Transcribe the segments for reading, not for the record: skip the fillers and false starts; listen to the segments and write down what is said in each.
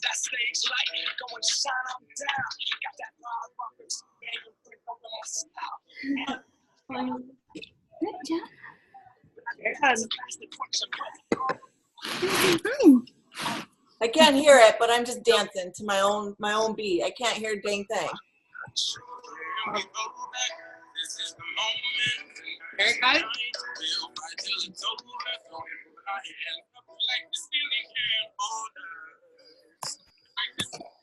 That stage light, go and shine on down. Got that Good job. I can't hear it, but I'm just dancing to my own beat. I can't hear a dang thing. Very good.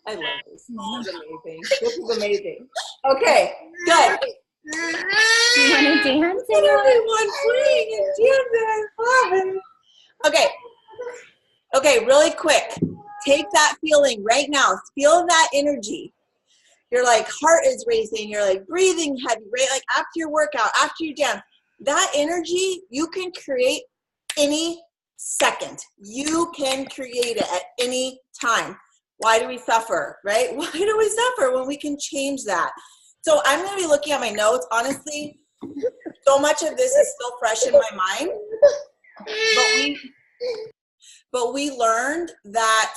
I love this. This is amazing. This is amazing. Okay, good. Do you want to dance? Get everyone playing and dancing. Okay. Okay, really quick. Take that feeling right now. Feel that energy. Your like heart is racing. You're like breathing heavy, right? Like after your workout, after you dance. That energy you can create any second. You can create it at any time. Why do we suffer, right? Why do we suffer when we can change that? So I'm going to be looking at my notes. Honestly, so much of this is still fresh in my mind. But we learned that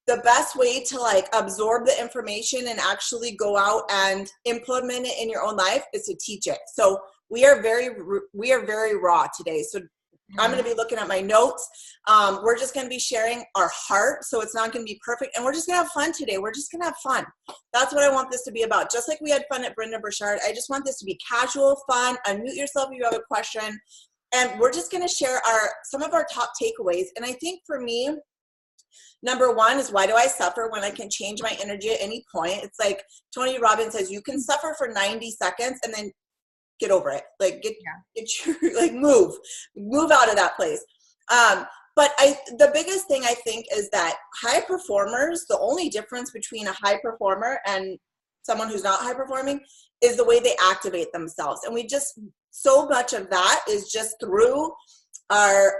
the best way to like absorb the information and actually go out and implement it in your own life is to teach it. So we are very raw today. So I'm going to be looking at my notes. We're just going to be sharing our heart. So it's not going to be perfect. And we're just going to have fun today. We're just going to have fun. That's what I want this to be about. Just like we had fun at Brendon Burchard, I just want this to be casual, fun. Unmute yourself if you have a question. And we're just going to share some of our top takeaways. And I think for me, number one is, why do I suffer when I can change my energy at any point? It's like Tony Robbins says, you can suffer for 90 seconds and then get over it. Like get your, like move out of that place. But the biggest thing I think is that high performers, the only difference between a high performer and someone who's not high performing is the way they activate themselves. And we just, so much of that is just through our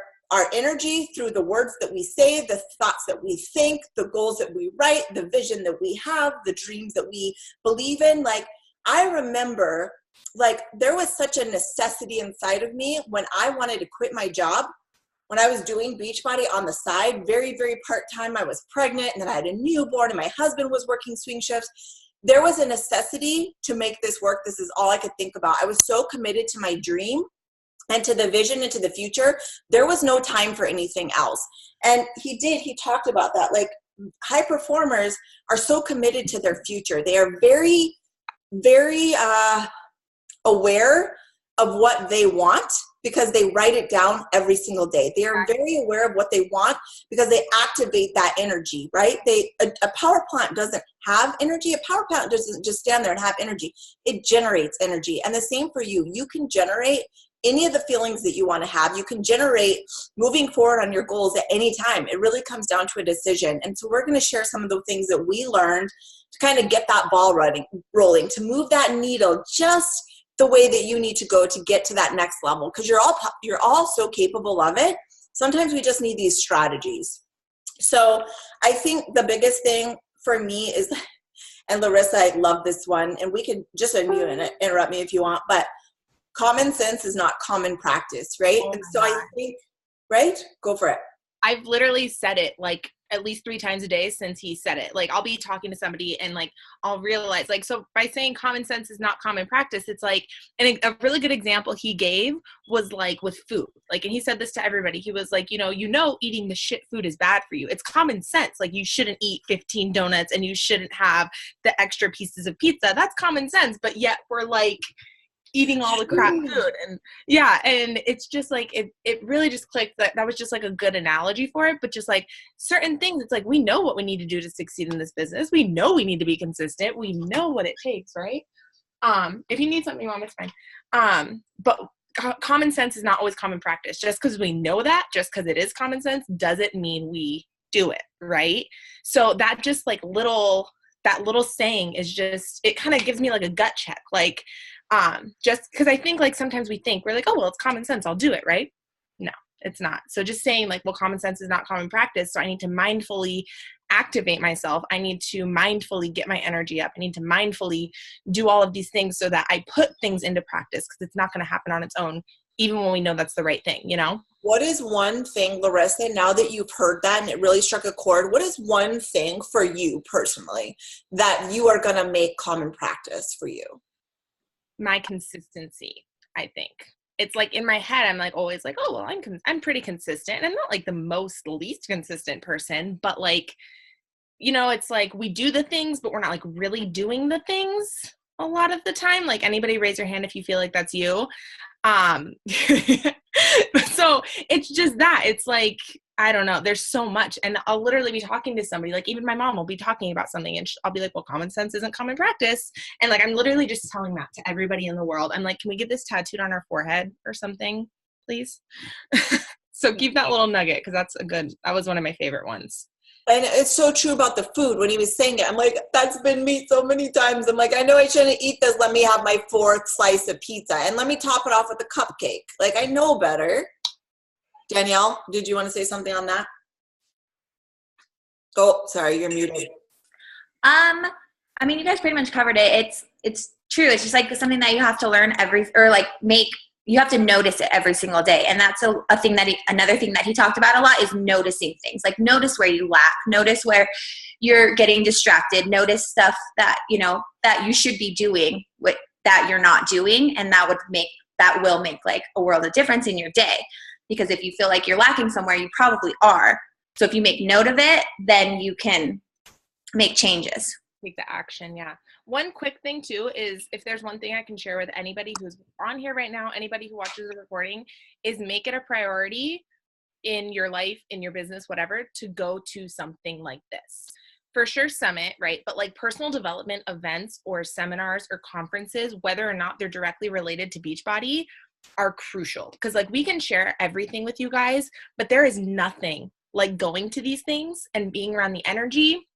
energy, through the words that we say, the thoughts that we think, the goals that we write, the vision that we have, the dreams that we believe in. Like, I remember, like, there was such a necessity inside of me when I wanted to quit my job, when I was doing Beachbody on the side, very, very part-time. I was pregnant and then I had a newborn and my husband was working swing shifts. There was a necessity to make this work. This is all I could think about. I was so committed to my dream and to the vision and to the future. There was no time for anything else. And he talked about that. Like, high performers are so committed to their future. They are very, very aware of what they want because they write it down every single day. They are very aware of what they want because they activate that energy, right? A power plant doesn't have energy. A power plant doesn't just stand there and have energy. It generates energy. And the same for you. You can generate any of the feelings that you want to have. You can generate moving forward on your goals at any time. It really comes down to a decision. And so we're going to share some of the things that we learned to kind of get that ball rolling, to move that needle just the way that you need to go to get to that next level, because you're all so capable of it. Sometimes we just need these strategies. So I think the biggest thing for me is, and Larissa, I love this one, and we could just unmute and interrupt me if you want, but common sense is not common practice, right? And so I think, right? Go for it. I've literally said it like at least 3 times a day since he said it. Like, I'll be talking to somebody and like, I'll realize, like, so by saying common sense is not common practice, it's like, and a really good example he gave was like with food. Like, and he said this to everybody. He was like, you know, eating the shit food is bad for you. It's common sense. Like, you shouldn't eat 15 donuts and you shouldn't have the extra pieces of pizza. That's common sense. But yet we're like eating all the crap food. And yeah, and it's just like, it really just clicked that was just like a good analogy for it. But just like certain things, it's like, we know what we need to do to succeed in this business. We know we need to be consistent. We know what it takes, right? If you need something, Mom, it's fine. But common sense is not always common practice. Just because we know that, just because it is common sense, doesn't mean we do it, right? So that just like that little saying is just, it kind of gives me like a gut check. Like, just because I think like sometimes we think we're like, oh, well, it's common sense, I'll do it, right? No, it's not. So just saying like, well, common sense is not common practice. So I need to mindfully activate myself. I need to mindfully get my energy up. I need to mindfully do all of these things so that I put things into practice, because it's not going to happen on its own. even when we know that's the right thing, you know? What is one thing, Larissa, now that you've heard that and it really struck a chord, what is one thing for you personally that you are going to make common practice for you? My consistency, I think. It's like in my head, I'm like always like, oh, well, I'm pretty consistent. And I'm not like the least consistent person, but like, you know, it's like we do the things, but we're not like really doing the things a lot of the time. Like, anybody raise your hand if you feel like that's you. So it's just that it's like, I don't know, there's so much, and I'll literally be talking to somebody, like even my mom will be talking about something and I'll be like, well, common sense isn't common practice. And like, I'm literally just telling that to everybody in the world. I'm like, can we get this tattooed on our forehead or something, please? So keep that little nugget, because that was one of my favorite ones. And it's so true about the food. When he was saying it, I'm like, that's been me so many times. I'm like, I know I shouldn't eat this. Let me have my fourth slice of pizza. And let me top it off with a cupcake. Like, I know better. Danielle, did you want to say something on that? Oh, sorry, you're muted. I mean, you guys pretty much covered it. It's true. It's just like something that you have to learn you have to notice it every single day. And that's another thing that he talked about a lot is noticing things. Like, notice where you lack, notice where you're getting distracted, notice stuff that, you know, that you should be doing that you're not doing. And that will make like a world of difference in your day. Because if you feel like you're lacking somewhere, you probably are. So if you make note of it, then you can make changes. Take the action. Yeah. One quick thing too is, if there's one thing I can share with anybody who's on here right now, anybody who watches the recording, is make it a priority in your life, in your business, whatever, to go to something like this. For sure, summit, right? But like personal development events or seminars or conferences, whether or not they're directly related to Beachbody, are crucial. Because like, we can share everything with you guys, but there is nothing like going to these things and being around the energy,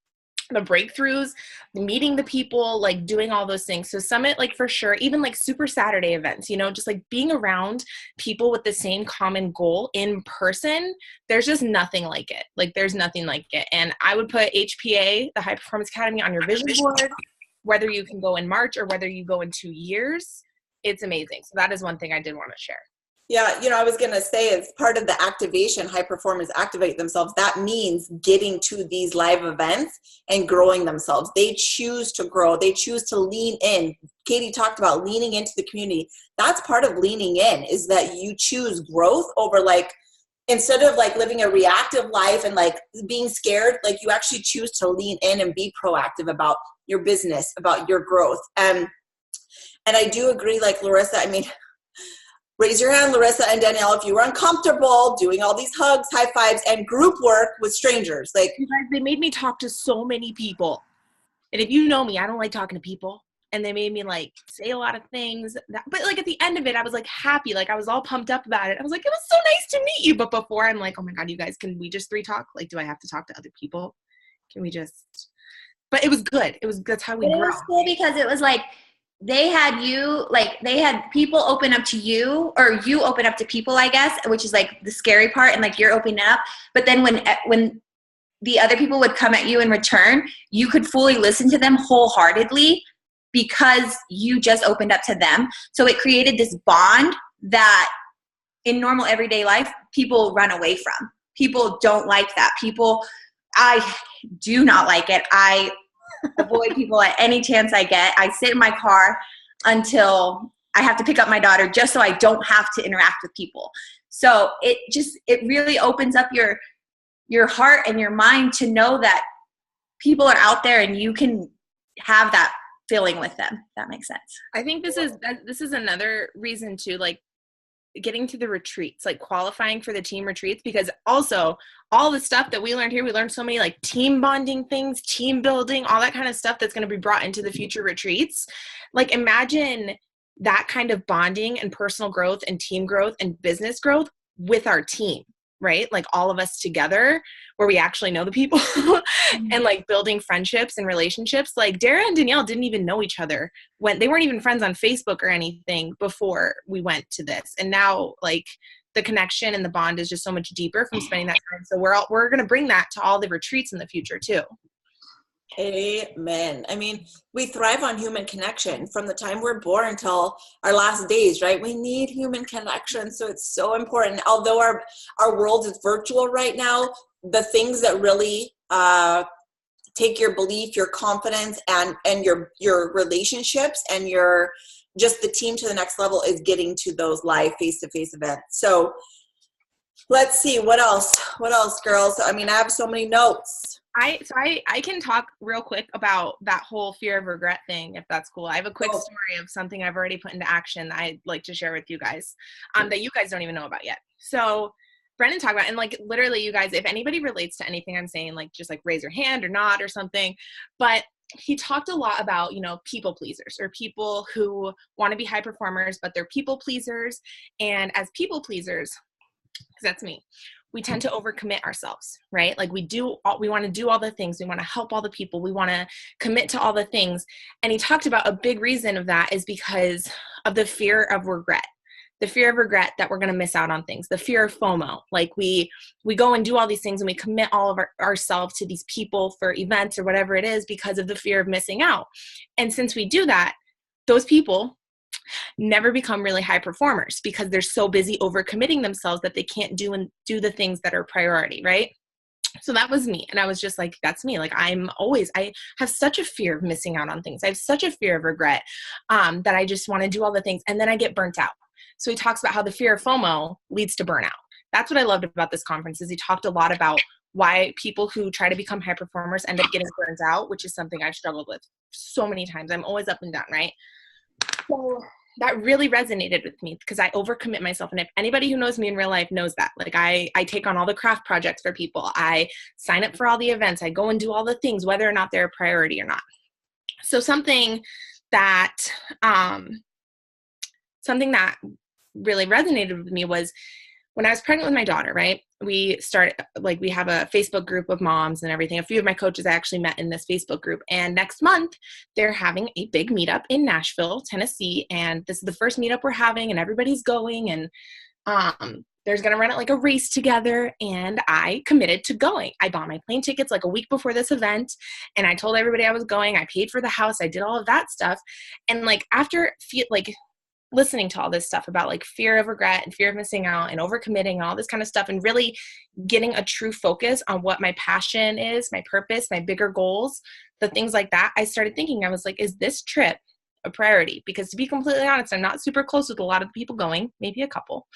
the breakthroughs, meeting the people, like doing all those things. So summit, like for sure, even like Super Saturday events, you know, just like being around people with the same common goal in person, there's just nothing like it. Like, there's nothing like it. And I would put HPA, the High Performance Academy, on your vision board, whether you can go in March or whether you go in 2 years. It's amazing. So that is one thing I did want to share. Yeah, you know, I was going to say, as part of the activation, high performers activate themselves. That means getting to these live events and growing themselves. They choose to grow. They choose to lean in. Katie talked about leaning into the community. That's part of leaning in, is that you choose growth over, like, instead of like living a reactive life and like being scared, like you actually choose to lean in and be proactive about your business, about your growth. And I do agree, like Larissa, I mean, raise your hand, Larissa and Danielle, if you were uncomfortable doing all these hugs, high fives, and group work with strangers. Like, you guys, they made me talk to so many people. And if you know me, I don't like talking to people. And they made me like say a lot of things. But like at the end of it, I was like happy. Like, I was all pumped up about it. I was like, it was so nice to meet you. But before, I'm like, oh my God, you guys, can we just 3 talk? Like, do I have to talk to other people? Can we just? But it was good. That's how we grow. It was cool because it was like, they had people open up to you, or you open up to people, I guess, which is like the scary part, and like you're opening up. But then when the other people would come at you in return, you could fully listen to them wholeheartedly because you just opened up to them. So it created this bond that in normal everyday life, people run away from. People don't like that. I do not like it. I avoid people at any chance I get. I sit in my car until I have to pick up my daughter, just so I don't have to interact with people. So it really opens up your heart and your mind to know that people are out there and you can have that feeling with them. If that makes sense. I think this is another reason to like getting to the retreats, like qualifying for the team retreats, because also all the stuff that we learned here, we learned so many like team bonding things, team building, all that kind of stuff that's going to be brought into the future retreats. Like, imagine that kind of bonding and personal growth and team growth and business growth with our team, right? Like all of us together, where we actually know the people and like building friendships and relationships. Like, Dara and Danielle didn't even know each other when they weren't even friends on Facebook or anything before we went to this. And now like the connection and the bond is just so much deeper from spending that time. So we're going to bring that to all the retreats in the future too. Amen. I mean, we thrive on human connection from the time we're born until our last days, right? We need human connection. So it's so important. Although our world is virtual right now, the things that really take your belief, your confidence, and your relationships and your just the team to the next level is getting to those live face-to-face events. So let's see, what else, girls? I mean, I have so many notes. I can talk real quick about that whole fear of regret thing, if that's cool. I have a quick story of something I've already put into action that I'd like to share with you guys, that you guys don't even know about yet. So Brendon talked about, and like literally you guys, if anybody relates to anything I'm saying, like just like raise your hand or not or something, but he talked a lot about, you know, people pleasers or people who want to be high performers, but they're people pleasers. And as people pleasers, because that's me, we tend to overcommit ourselves, right? Like we want to do all the things. We want to help all the people. We want to commit to all the things. And he talked about a big reason of that is because of the fear of regret. The fear of regret that we're going to miss out on things, the fear of FOMO. Like we go and do all these things and we commit all of ourselves to these people for events or whatever it is because of the fear of missing out. And since we do that, those people never become really high performers because they're so busy overcommitting themselves that they can't do the things that are priority, right? So that was me. And I was just like, that's me. Like I have such a fear of missing out on things. I have such a fear of regret that I just want to do all the things. And then I get burnt out. So he talks about how the fear of FOMO leads to burnout. That's what I loved about this conference is he talked a lot about why people who try to become high performers end up getting burnt out, which is something I've struggled with so many times. I'm always up and down, right? So that really resonated with me because I overcommit myself. And if anybody who knows me in real life knows that, like I take on all the craft projects for people. I sign up for all the events. I go and do all the things, whether or not they're a priority or not. So something that really resonated with me was when I was pregnant with my daughter, right? We have a Facebook group of moms and everything. A few of my coaches I actually met in this Facebook group. And next month, they're having a big meetup in Nashville, Tennessee. And this is the first meetup we're having and everybody's going. And there's going to run it like a race together. And I committed to going. I bought my plane tickets like a week before this event. And I told everybody I was going. I paid for the house. I did all of that stuff. And like after listening to all this stuff about like fear of regret and fear of missing out and overcommitting and all this kind of stuff and really getting a true focus on what my passion is, my purpose, my bigger goals, the things like that, I started thinking, I was like, is this trip a priority? Because to be completely honest, I'm not super close with a lot of the people going, maybe a couple.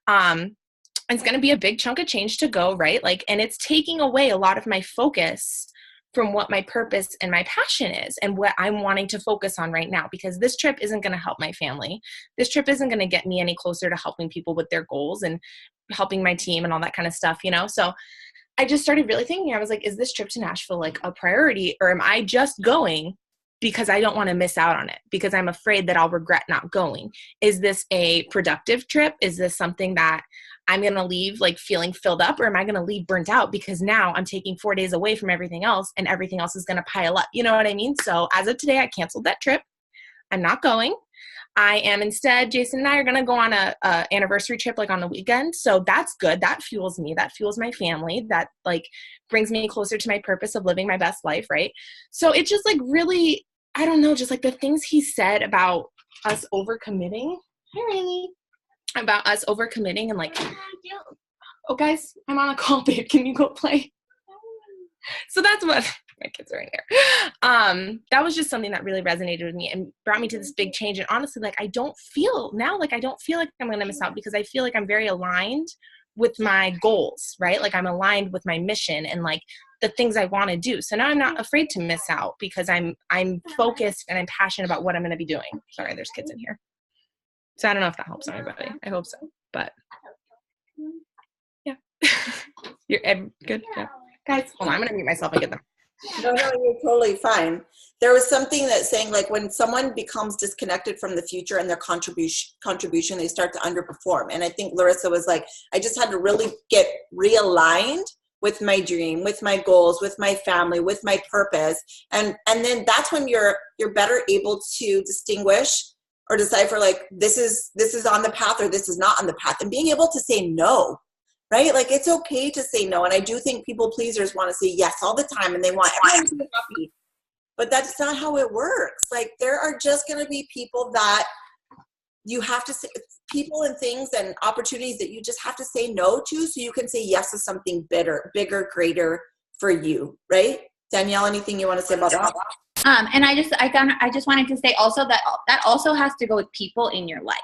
It's going to be a big chunk of change to go, right? Like, and it's taking away a lot of my focus from what my purpose and my passion is and what I'm wanting to focus on right now, because this trip isn't going to help my family. This trip isn't going to get me any closer to helping people with their goals and helping my team and all that kind of stuff, you know? So I just started really thinking, I was like, is this trip to Nashville like a priority, or am I just going because I don't want to miss out on it, because I'm afraid that I'll regret not going? Is this a productive trip? Is this something that I'm going to leave like feeling filled up, or am I going to leave burnt out because now I'm taking 4 days away from everything else and everything else is going to pile up? You know what I mean? So as of today, I canceled that trip. I'm not going. I am instead, Jason and I are going to go on a anniversary trip like on the weekend. So that's good. That fuels me. That fuels my family. That like brings me closer to my purpose of living my best life. Right. So it just like really, I don't know, just like the things he said about us overcommitting. Hi, Riley. About us overcommitting and like, oh guys, I'm on a call, babe. Can you go play? So that's what my kids are right here. That was just something that really resonated with me and brought me to this big change. And honestly, like I don't feel like I'm going to miss out, because I feel like I'm very aligned with my goals, right? Like I'm aligned with my mission and like the things I want to do. So now I'm not afraid to miss out because I'm focused and I'm passionate about what I'm going to be doing. Sorry, there's kids in here. So I don't know if that helps anybody. I hope so. But yeah. You're good? Yeah. Guys, hold on. I'm going to mute myself and get them. No, you're totally fine. There was something that's saying like when someone becomes disconnected from the future and their contribution, they start to underperform. And I think Larissa was like, I just had to really get realigned with my dream, with my goals, with my family, with my purpose. And then that's when you're better able to distinguish or decipher like this is on the path or this is not on the path, and being able to say no, right? Like it's okay to say no. And I do think people pleasers want to say yes all the time and they want everyone to be happy. but that's not how it works. Like, there are just going to be people that you have to say, people and things and opportunities that you just have to say no to so you can say yes to something bigger, greater for you, right? Danielle, anything you want to say about that? And I just wanted to say also that also has to go with people in your life.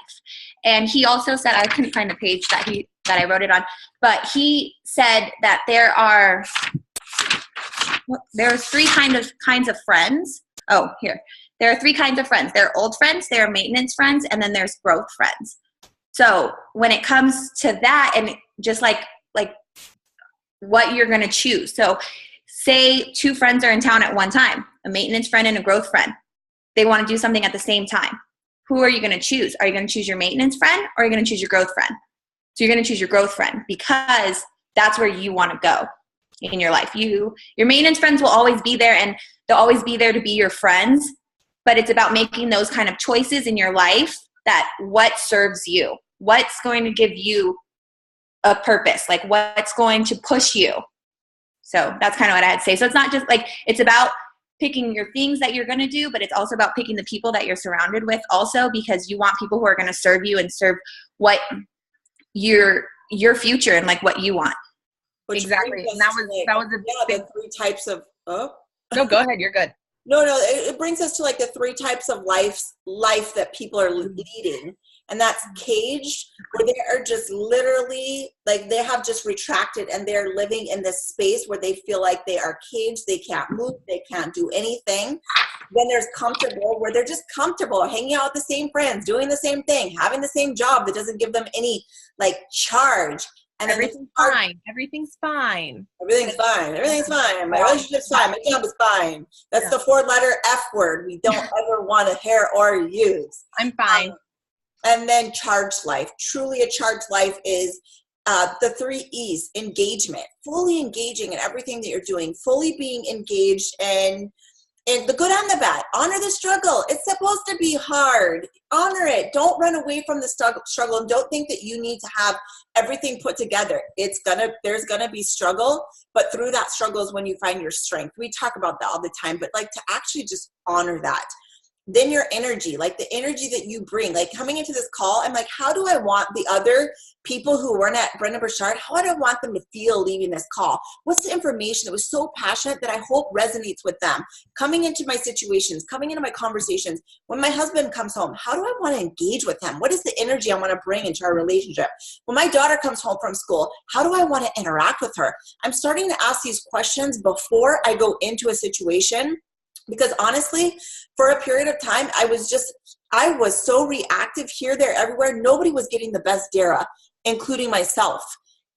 And he also said, I couldn't find the page that I wrote it on, but he said that there's three kinds of friends. Oh, here. There are three kinds of friends. There are old friends, there are maintenance friends, and then there's growth friends. So when it comes to that, and just like what you're going to choose. So say two friends are in town at one time, a maintenance friend and a growth friend. They want to do something at the same time. Who are you going to choose? Are you going to choose your maintenance friend, or are you going to choose your growth friend? So you're going to choose your growth friend because that's where you want to go in your life. Your maintenance friends will always be there, and they'll always be there to be your friends, but it's about making those kind of choices in your life that what serves you, what's going to give you a purpose, like what's going to push you. So that's kind of what I had to say. So it's not just like, it's about picking your things that you're going to do, but it's also about picking the people that you're surrounded with also, because you want people who are going to serve you and serve what your future and like what you want. Exactly. And that was the three types of, no, go ahead. You're good. No, it brings us to like the three types of life that people are leading. And that's caged, where they are just literally, like, they have just retracted and they're living in this space where they feel like they are caged. They can't move. They can't do anything. Then there's comfortable, where they're just comfortable hanging out with the same friends, doing the same thing, having the same job that doesn't give them any like charge. And everything's fine. Everything's fine. Everything's fine. Everything's fine. My relationship's fine. My job is fine. That's the 4-letter F word we don't ever want to hear or use. I'm fine. And then charged life. Truly a charged life is the 3 E's: engagement, fully engaging in everything that you're doing, fully being engaged in the good and the bad. Honor the struggle. It's supposed to be hard. Honor it. Don't run away from the struggle, and don't think that you need to have everything put together. There's gonna be struggle, but through that struggle is when you find your strength. We talk about that all the time, but like to actually just honor that. Then your energy, like the energy that you bring, like coming into this call, I'm like, how do I want the other people who weren't at Brendon Burchard, how do I want them to feel leaving this call? What's the information that was so passionate that I hope resonates with them? Coming into my situations, coming into my conversations, when my husband comes home, how do I want to engage with him? What is the energy I want to bring into our relationship? When my daughter comes home from school, how do I want to interact with her? I'm starting to ask these questions before I go into a situation. Because honestly, for a period of time, I was so reactive here, there, everywhere. Nobody was getting the best Dara, including myself.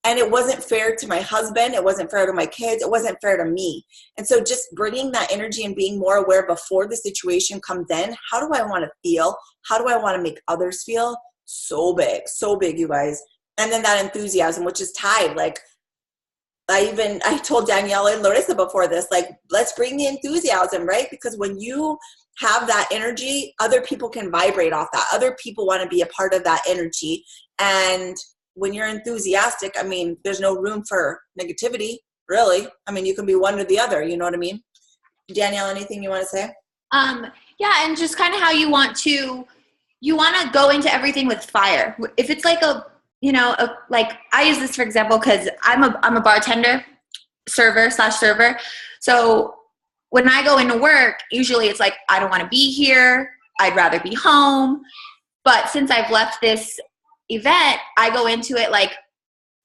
And it wasn't fair to my husband. It wasn't fair to my kids. It wasn't fair to me. And so just bringing that energy and being more aware before the situation comes in, how do I want to feel? How do I want to make others feel? So big, you guys. And then that enthusiasm, which is tied, like, I told Danielle and Larissa before this, like, let's bring the enthusiasm, right? Because when you have that energy, other people can vibrate off that. Other people want to be a part of that energy. And when you're enthusiastic, I mean, there's no room for negativity, really. I mean, you can be one or the other, you know what I mean? Danielle, anything you want to say? Yeah, and just kind of how you want to go into everything with fire. If it's like like I use this for example because I'm a bartender, server. So when I go into work, usually it's like, I don't want to be here. I'd rather be home. But since I've left this event, I go into it like,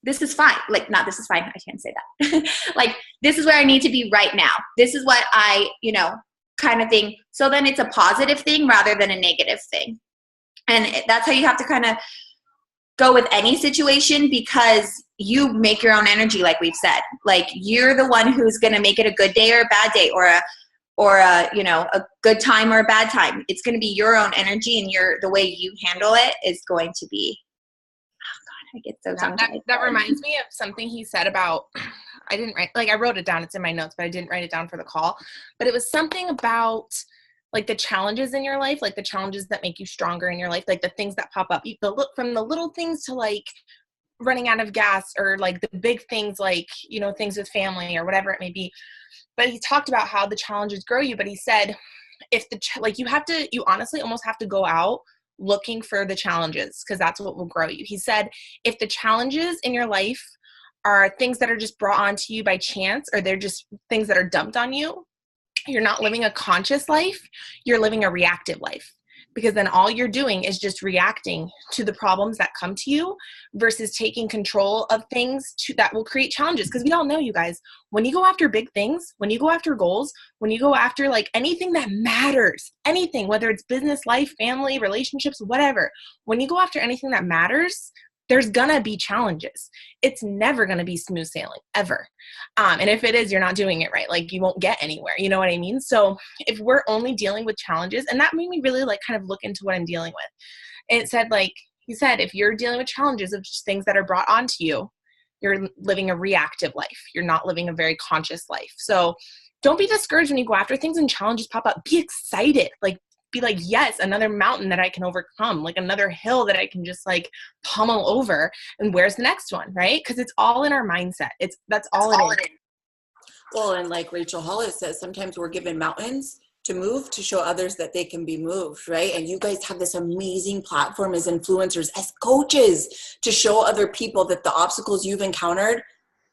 this is fine. Like, not this is fine. I can't say that. Like, this is where I need to be right now. This is what I, kind of thing. So then it's a positive thing rather than a negative thing. And that's how you have to kind of go with any situation, because you make your own energy, like we've said. Like, you're the one who's going to make it a good day or a bad day, or a good time or a bad time. It's going to be your own energy, and the way you handle it is going to be, oh God, I get so tongue-tied. That reminds me of something he said about, I wrote it down, it's in my notes, but I didn't write it down for the call. But it was something about like the challenges in your life, like the challenges that make you stronger in your life, like the things that pop up. You look from the little things to like running out of gas, or like the big things, like, you know, things with family or whatever it may be. But he talked about how the challenges grow you. But he said, if you honestly almost have to go out looking for the challenges, because that's what will grow you. He said, if the challenges in your life are things that are just brought onto you by chance, or they're just things that are dumped on you, you're not living a conscious life, you're living a reactive life. Because then all you're doing is just reacting to the problems that come to you versus taking control of things that will create challenges. Because we all know, you guys, when you go after big things, when you go after goals, when you go after like anything that matters, anything, whether it's business, life, family, relationships, whatever, when you go after anything that matters, there's gonna be challenges. It's never gonna be smooth sailing, ever. And if it is, you're not doing it right. Like, you won't get anywhere. You know what I mean? So if we're only dealing with challenges, and that made me really like kind of look into what I'm dealing with. And it said, like, he said, if you're dealing with challenges of just things that are brought onto you, you're living a reactive life. You're not living a very conscious life. So don't be discouraged when you go after things and challenges pop up. Be excited. Like, be like, yes, another mountain that I can overcome, like another hill that I can just like pummel over. And where's the next one, right? Because it's all in our mindset. That's all it is. Well, and like Rachel Hollis says, sometimes we're given mountains to move to show others that they can be moved, right? And you guys have this amazing platform as influencers, as coaches, to show other people that the obstacles you've encountered,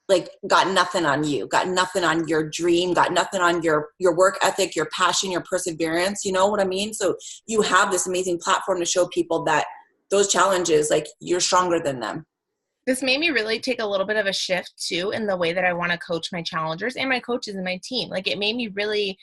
like, got nothing on you, got nothing on your dream, got nothing on your work ethic, your passion, your perseverance. You know what I mean? So you have this amazing platform to show people that those challenges, like, you're stronger than them. This made me really take a little bit of a shift too in the way that I want to coach my challengers and my coaches and my team. Like, it made me really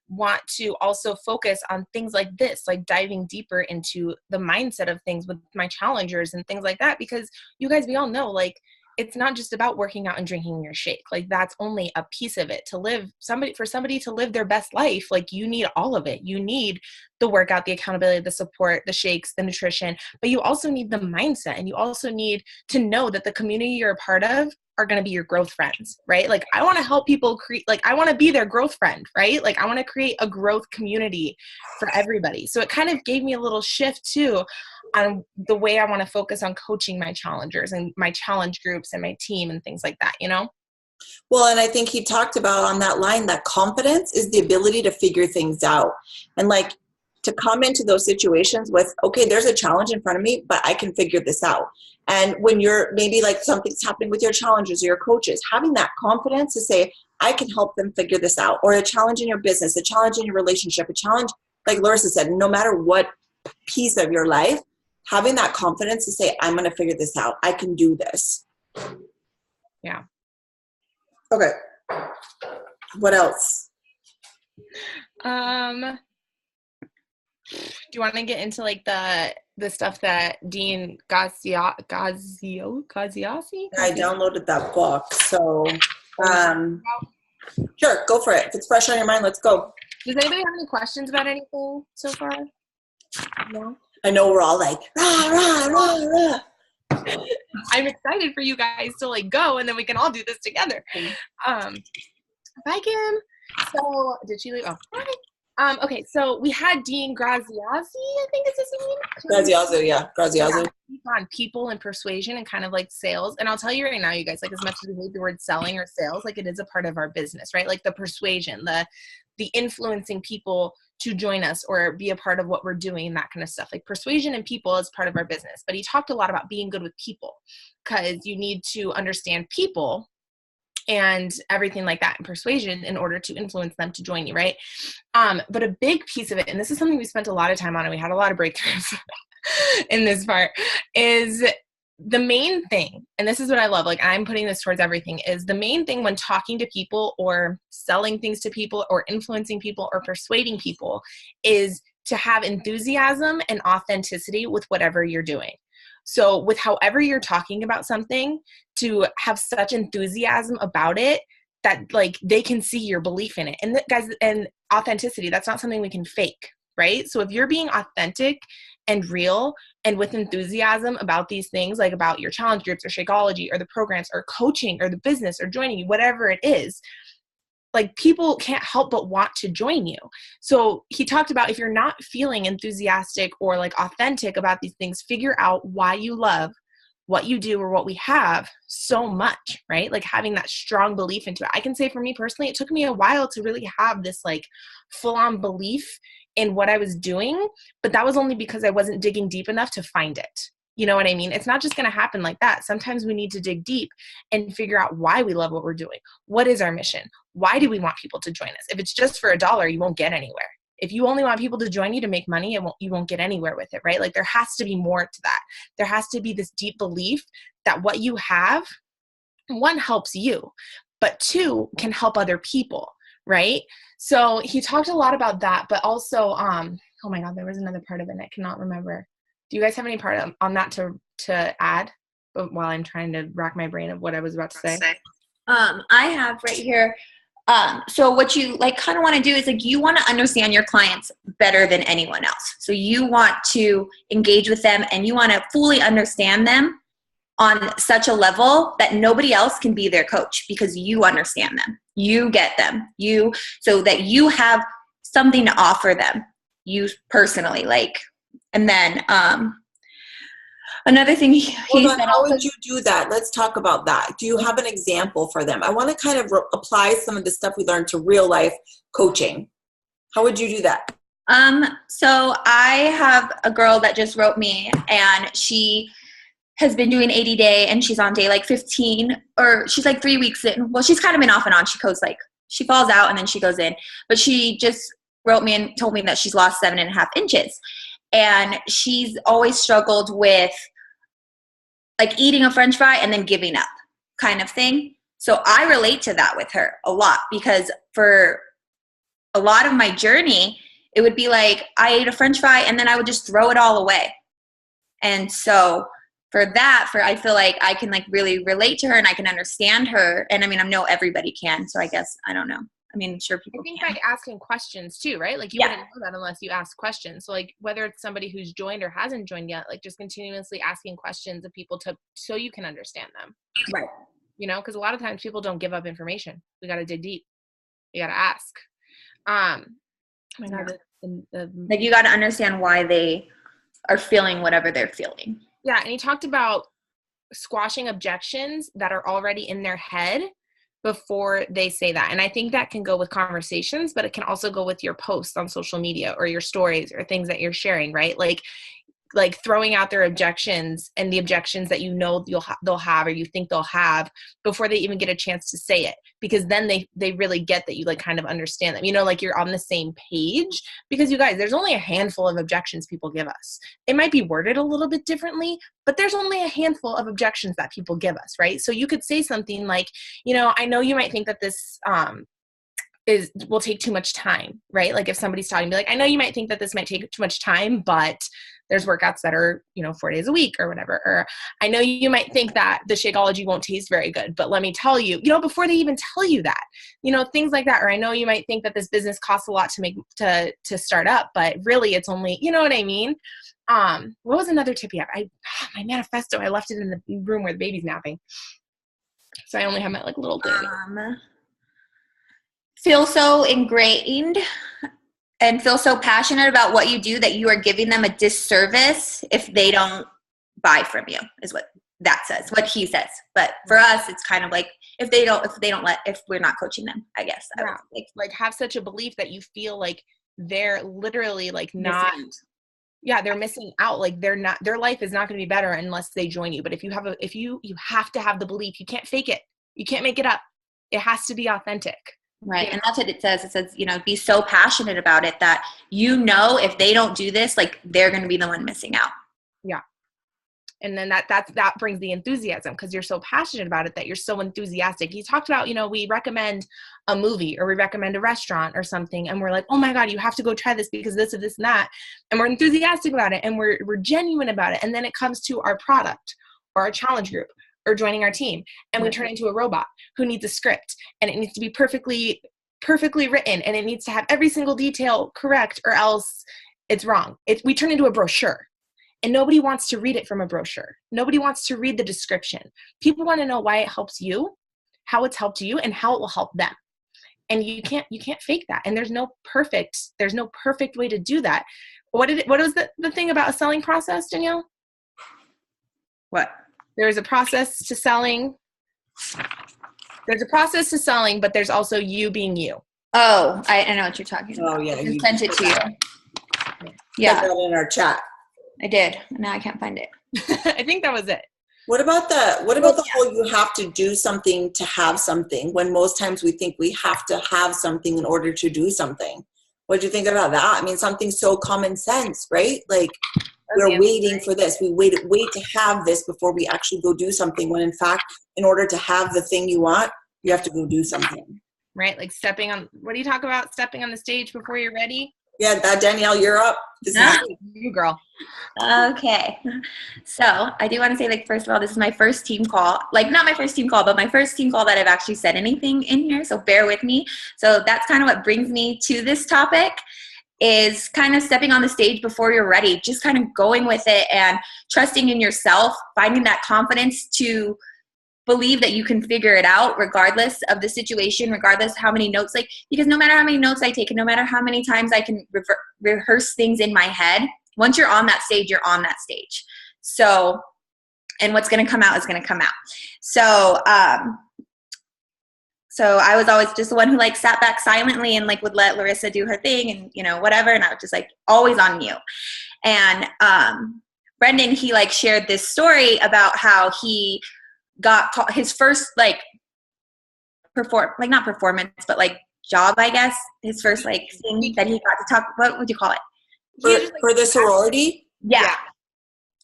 want to also focus on things like this, like diving deeper into the mindset of things with my challengers and things like that. Because you guys, we all know, like, it's not just about working out and drinking your shake. Like, that's only a piece of it. For somebody to live their best life, like, you need all of it. You need the workout, the accountability, the support, the shakes, the nutrition, but you also need the mindset, and you also need to know that the community you're a part of are going to be your growth friends, right? Like, I want to help people I want to be their growth friend, right? Like, I want to create a growth community for everybody. So it kind of gave me a little shift too on the way I want to focus on coaching my challengers and my challenge groups and my team and things like that, you know? Well, and I think he talked about on that line that confidence is the ability to figure things out. And like, to come into those situations with, okay, there's a challenge in front of me, but I can figure this out. And when you're maybe like something's happening with your challengers or your coaches, having that confidence to say, I can help them figure this out, or a challenge in your business, a challenge in your relationship, a challenge, like Larissa said, no matter what piece of your life, having that confidence to say, I'm going to figure this out. I can do this. Yeah. Okay. What else? Do you want to get into like the stuff that Dean Graziosi? I downloaded that book, so sure, go for it. If it's fresh on your mind, let's go. Does anybody have any questions about anything so far? No? I know we're all like, rah, rah, rah, rah. I'm excited for you guys to like go, and then we can all do this together. Bye, Kim. So, did she leave? Oh, bye. Okay, so we had Dean Graziosi, I think is his name. Graziosi. On people and persuasion and kind of like sales. And I'll tell you right now, you guys, like, as much as we hate the word selling or sales, like, it is a part of our business, right? Like, the persuasion, the influencing people to join us or be a part of what we're doing and that kind of stuff. Like, persuasion and people is part of our business. But he talked a lot about being good with people, because you need to understand people and everything like that in persuasion in order to influence them to join you, right? But a big piece of it, and this is something we spent a lot of time on and we had a lot of breakthroughs in this part, is the main thing, and this is what I love, like, I'm putting this towards everything, is the main thing when talking to people or selling things to people or influencing people or persuading people is to have enthusiasm and authenticity with whatever you're doing. So with however you're talking about something, to have such enthusiasm about it that like they can see your belief in it. And guys, and authenticity, that's not something we can fake, right? So if you're being authentic and real and with enthusiasm about these things, like about your challenge groups or Shakeology or the programs or coaching or the business or joining you, whatever it is, like, people can't help but want to join you. So he talked about, if you're not feeling enthusiastic or like authentic about these things, figure out why you love what you do or what we have so much, right? Like having that strong belief into it. I can say for me personally, it took me a while to really have this like full-on belief in what I was doing, but that was only because I wasn't digging deep enough to find it. You know what I mean? It's not just going to happen like that. Sometimes we need to dig deep and figure out why we love what we're doing. What is our mission? Why do we want people to join us? If it's just for $1, you won't get anywhere. If you only want people to join you to make money, you won't get anywhere with it, right? Like there has to be more to that. There has to be this deep belief that what you have, one, helps you, but two, can help other people, right? So he talked a lot about that, but also, oh my God, there was another part of it and I cannot remember. Do you guys have any part on that to add while I'm trying to rack my brain of what I was about to say? I have right here. So what you like kind of want to do is like you want to understand your clients better than anyone else. So you want to engage with them and you want to fully understand them on such a level that nobody else can be their coach because you understand them. You get them. So that you have something to offer them, you personally, like. And then another thing he said. How would you do that? Let's talk about that. Do you have an example for them? I want to kind of apply some of the stuff we learned to real life coaching. How would you do that? So I have a girl that just wrote me and she has been doing 80 day and she's on day like 15 or she's like 3 weeks in. Well, she's kind of been off and on. She goes like, she falls out and then she goes in, but she just wrote me and told me that she's lost 7.5 inches. And she's always struggled with like eating a French fry and then giving up kind of thing. So I relate to that with her a lot because for a lot of my journey, it would be like I ate a French fry and then I would just throw it all away. And so for that, I feel like I can like really relate to her and I can understand her. And I mean, I know everybody can. So I guess, I don't know. I mean, sure people I think can. by asking questions too, right? Like you wouldn't know that unless you ask questions. So like whether it's somebody who's joined or hasn't joined yet, like just continuously asking questions of people so you can understand them. Right. You know, because a lot of times people don't give up information. We got to dig deep. You got to ask. Oh my God. Like you got to understand why they are feeling whatever they're feeling. Yeah. And he talked about squashing objections that are already in their head before they say that. And I think that can go with conversations, but it can also go with your posts on social media or your stories or things that you're sharing, right? Like throwing out their objections and the objections that you know they'll have or you think they'll have before they even get a chance to say it, because then they really get that you like kind of understand them, you know, like you're on the same page. Because you guys, there's only a handful of objections people give us. It might be worded a little bit differently, but there's only a handful of objections that people give us, right? So you could say something like, you know, I know you might think that this will take too much time, right? Like if somebody's talking, be like, I know you might think that this might take too much time, but there's workouts that are, 4 days a week or whatever. Or I know you might think that the Shakeology won't taste very good, but let me tell you, before they even tell you that, things like that. Or I know you might think that this business costs a lot to start up, but really it's only, you know what I mean? What was another tip you have? My manifesto, I left it in the room where the baby's napping. So I only have my like little thing. Feel so ingrained and feel so passionate about what you do that you are giving them a disservice if they don't buy from you, is what that says, what he says. But for us, it's kind of like if we're not coaching them, I guess. Yeah. Like have such a belief that you feel like they're literally like not, they're missing out. Like their life is not going to be better unless they join you. But if you have to have the belief, you can't fake it. You can't make it up. It has to be authentic. Right. And that's what it says. It says, be so passionate about it that, if they don't do this, like they're going to be the one missing out. Yeah. And then that brings the enthusiasm because you're so passionate about it that you're so enthusiastic. He talked about, we recommend a movie or we recommend a restaurant or something. And we're like, oh my God, you have to go try this because this and this and that. And we're enthusiastic about it and we're genuine about it. And then it comes to our product or our challenge group or joining our team. And we turn into a robot who needs a script and it needs to be perfectly written and it needs to have every single detail correct or else it's wrong. We turn into a brochure and nobody wants to read it from a brochure. Nobody wants to read the description. People want to know why it helps you, how it's helped you, and how it will help them. And you can't fake that. And there's no perfect way to do that. What was the thing about a selling process, Danielle? What? There's a process to selling. There's a process to selling, but there's also you being you. Oh, I know what you're talking about. Oh, yeah. I sent it to you. Put Yeah, that in our chat. I did. Now I can't find it. I think that was it. What about the whole you have to do something to have something, when most times we think we have to have something in order to do something? What do you think about that? I mean, something so common sense, right? Like, we're waiting for this. We wait to have this before we actually go do something, when in fact, in order to have the thing you want, you have to go do something. Right? Like stepping on, what do you talk about? Stepping on the stage before you're ready? Yeah, Danielle, you're up. This is You, girl. Okay. So I do want to say, like, first of all, this is my first team call. Like, not my first team call, but my first team call that I've actually said anything in here. So bear with me. So that's kind of what brings me to this topic, is kind of stepping on the stage before you're ready, just kind of going with it and trusting in yourself, finding that confidence to believe that you can figure it out regardless of the situation, regardless how many notes, like, because no matter how many notes I take and no matter how many times I can rehearse things in my head, once you're on that stage, you're on that stage. So, and what's going to come out is going to come out. So, so I was always just the one who like sat back silently and like would let Larissa do her thing and, you know, whatever. And I was just like always on mute. And Brendon, he like shared this story about how he got his first like not performance, but like job, I guess. His first like thing that he got to talk, what would you call it? for the sorority? Yeah.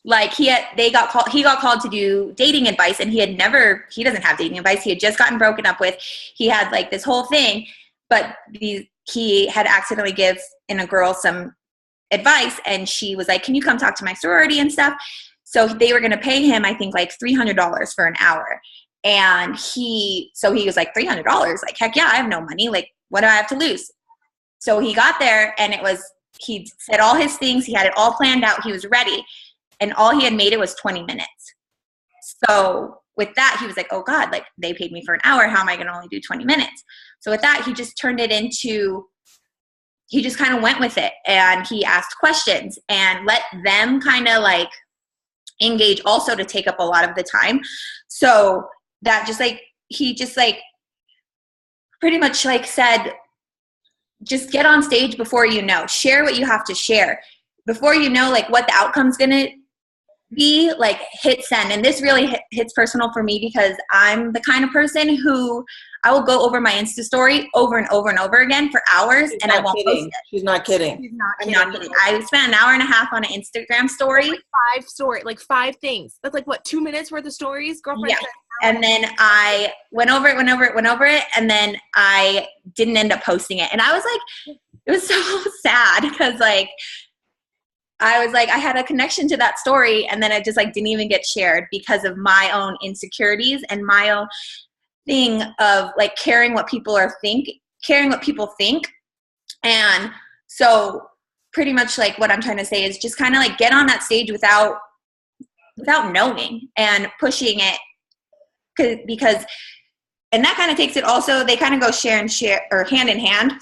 Like he got called to do dating advice, and he doesn't have dating advice. He had just gotten broken up with. He had like this whole thing, but he had accidentally given a girl some advice, and she was like, can you come talk to my sorority and stuff? So they were going to pay him, I think, like $300 for an hour. And he was like, $300? Like, heck yeah, I have no money. Like, what do I have to lose? So he got there, and he said all his things. He had it all planned out. He was ready. And all he had made it was 20 minutes. So with that, he was like, oh God, like they paid me for an hour. How am I going to only do 20 minutes? So with that, he just turned it into, he just kind of went with it, and he asked questions and let them kind of like engage also to take up a lot of the time. So that just like, he just like pretty much like said, just get on stage before you know, share what you have to share before you know like what the outcome's going to be, like hit send. And this really hits personal for me because I'm the kind of person who I will go over my Insta story over and over and over again for hours. She's and I won't post it. She's not kidding. I'm not kidding. I spent an hour and a half on an Instagram story. Like five things. That's like what, 2 minutes worth of stories, girlfriend? Yeah. And then I went over it, and then I didn't end up posting it. And I was like, it was so sad because like I was like, I had a connection to that story, and then it just like didn't even get shared because of my own insecurities and my own thing of like caring what people think. And so pretty much like what I'm trying to say is just kind of like get on that stage without knowing and pushing it, because and that kind of takes it also, they kind of go hand in hand.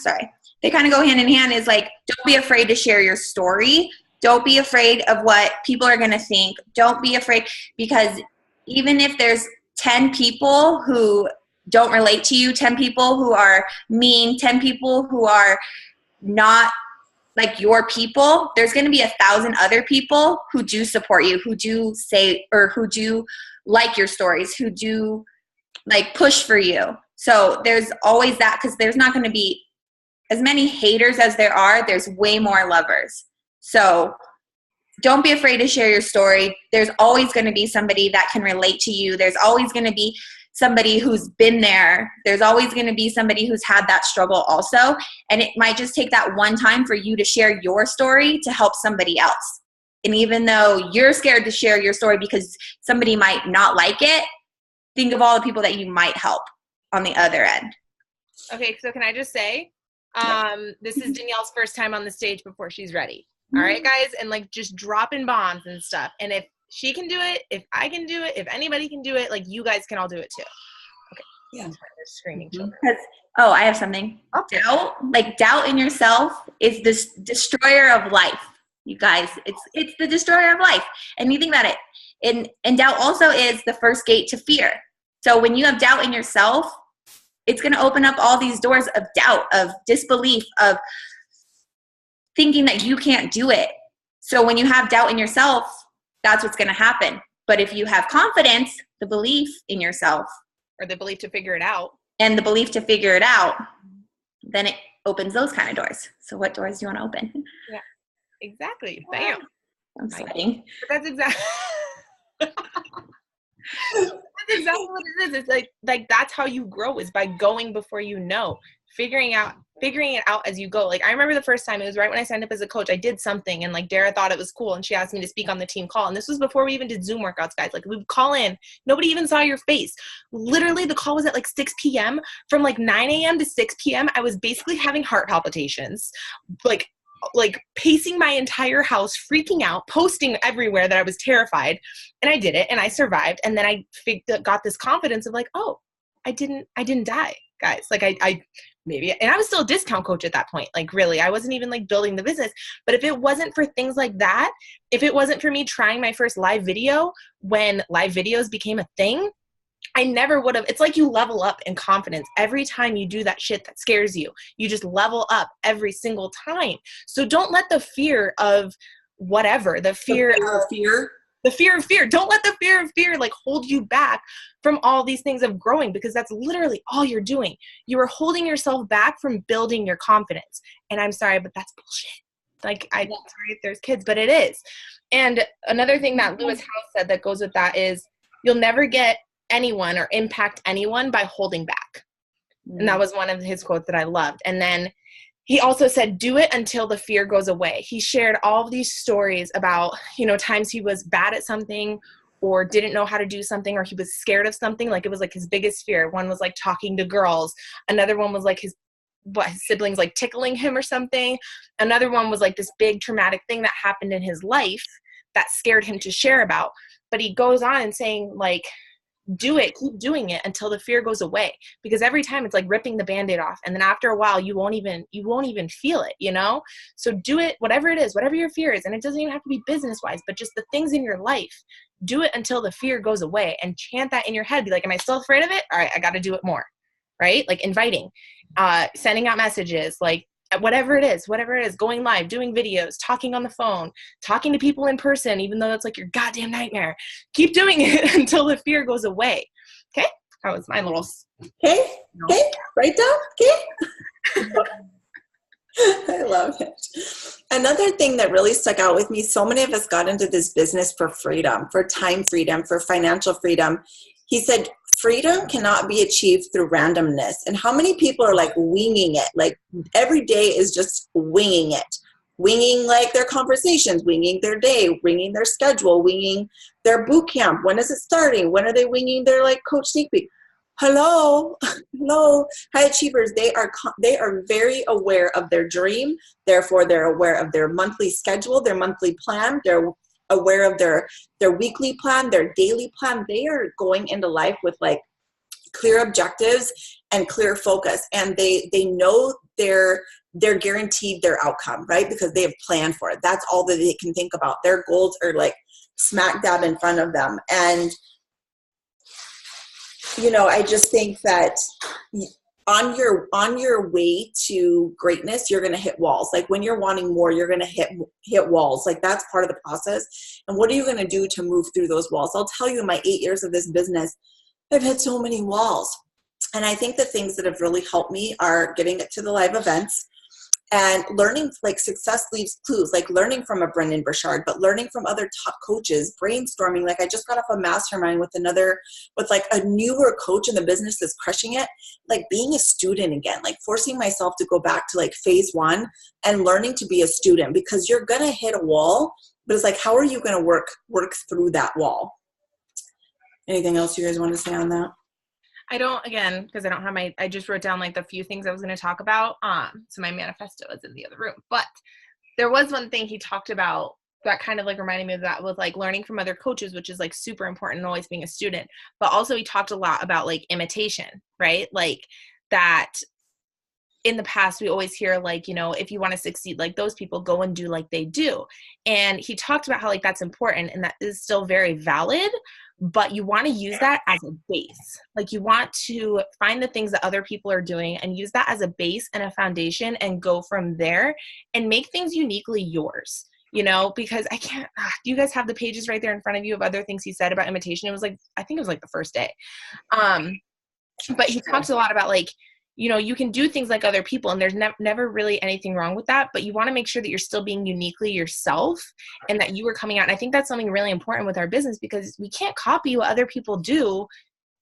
They kind of go hand in hand, is like, don't be afraid to share your story. Don't be afraid of what people are going to think. Don't be afraid, because even if there's 10 people who don't relate to you, 10 people who are mean, 10 people who are not like your people, there's going to be 1,000 other people who do support you, who do say, or who do like your stories, who do like push for you. So there's always that, because there's not going to be as many haters as there's way more lovers. So don't be afraid to share your story. There's always going to be somebody that can relate to you. There's always going to be somebody who's been there. There's always going to be somebody who's had that struggle also. And it might just take that one time for you to share your story to help somebody else. And even though you're scared to share your story because somebody might not like it, think of all the people that you might help on the other end. Okay, so can I just say, this is Danielle's first time on the stage before she's ready. All right, guys? And like just dropping bombs and stuff. And if she can do it, if I can do it, if anybody can do it, like you guys can all do it too. Okay. Yeah. They're screaming children. Oh, I have something. Okay. Doubt in yourself is this destroyer of life. You guys, it's the destroyer of life. And you think about it. And doubt also is the first gate to fear. So when you have doubt in yourself, it's going to open up all these doors of doubt, of disbelief, of thinking that you can't do it. So when you have doubt in yourself, that's what's going to happen. But if you have confidence, the belief in yourself, or the belief to figure it out, and the belief to figure it out, then it opens those kind of doors. So what doors do you want to open? Yeah, exactly. Bam. I'm sweating. But that's exactly that's exactly what it is. It's like that's how you grow, is by going before you know, figuring it out as you go. Like I remember the first time, it was right when I signed up as a coach, I did something and like Dara thought it was cool and she asked me to speak on the team call. And this was before we even did Zoom workouts, guys. Like we would call in, nobody even saw your face. Literally the call was at like 6 p.m. From like 9 a.m. to 6 p.m. I was basically having heart palpitations, like pacing my entire house, freaking out, posting everywhere that I was terrified. And I did it and I survived. And then I got this confidence of like, oh, I didn't die, guys. Like I maybe, and I was still a discount coach at that point. Like really, I wasn't even like building the business. But if it wasn't for things like that, if it wasn't for me trying my first live video when live videos became a thing, I never would have. It's like you level up in confidence every time you do that shit that scares you. You just level up every single time. So don't let the fear of whatever, the fear of fear. Don't let the fear of fear like hold you back from all these things of growing, because that's literally all you're doing. You are holding yourself back from building your confidence. And I'm sorry, but that's bullshit. Like I'm sorry if there's kids, but it is. And another thing that Lewis House said that goes with that is you'll never get anyone or impact anyone by holding back. And that was one of his quotes that I loved. And then he also said, do it until the fear goes away. He shared all of these stories about, times he was bad at something or didn't know how to do something, or he was scared of something. Like it was like his biggest fear. One was like talking to girls. Another one was like his siblings like tickling him or something. Another one was like this big traumatic thing that happened in his life that scared him to share about. But he goes on and saying like, do it, keep doing it until the fear goes away, because every time it's like ripping the Band-Aid off, and then after a while you won't even feel it, so do it, whatever it is, whatever your fear is. And it doesn't even have to be business wise, but just the things in your life, do it until the fear goes away, and chant that in your head. Be like, am I still afraid of it? All right, I got to do it more, right? Like inviting, sending out messages, like whatever it is, going live, doing videos, talking on the phone, talking to people in person, even though that's like your goddamn nightmare. Keep doing it until the fear goes away. Okay? That was my little. Okay. Right down. Okay. I love it. Another thing that really stuck out with me, so many of us got into this business for freedom, for time freedom, for financial freedom. He said, freedom cannot be achieved through randomness. And how many people are like winging it? Like every day is just winging it. Winging like their conversations, winging their day, winging their schedule, winging their boot camp. When is it starting? When are they winging their like coach sneak peek? Hello, high achievers. They are very aware of their dream. Therefore, they're aware of their monthly schedule, their monthly plan. They're aware of their weekly plan, their daily plan. They are going into life with like clear objectives and clear focus, and they know they're guaranteed their outcome, right? Because they have planned for it. That's all that they can think about. Their goals are like smack dab in front of them. And I just think that on your way to greatness, you're going to hit walls. Like when you're wanting more, you're going to hit walls. Like that's part of the process. And what are you going to do to move through those walls? I'll tell you, in my 8 years of this business, I've hit so many walls. And I think the things that have really helped me are getting it to the live events and learning, like success leaves clues, like learning from a Brendon Burchard, but learning from other top coaches, brainstorming. Like I just got off a mastermind with like a newer coach in the business that's crushing it, like being a student again, like forcing myself to go back to like phase 1 and learning to be a student, because you're going to hit a wall, but it's like, how are you going to work through that wall? Anything else you guys want to say on that? I don't, again, because I don't have I just wrote down like the few things I was going to talk about. So my manifesto is in the other room, but there was one thing he talked about that kind of like reminded me of that, with like learning from other coaches, which is like super important and always being a student. But also he talked a lot about like imitation, right? Like that in the past, we always hear like, you know, if you want to succeed like those people, go and do like they do. And he talked about how like that's important and that is still very valid, but you want to use that as a base. Like you want to find the things that other people are doing and use that as a base and a foundation and go from there and make things uniquely yours. You know, because I can't, do you guys have the pages right there in front of you of other things he said about imitation? It was like, I think it was like the first day. But he talks a lot about like, you know, you can do things like other people and there's never really anything wrong with that, but you want to make sure that you're still being uniquely yourself and that you are coming out. And I think that's something really important with our business because we can't copy what other people do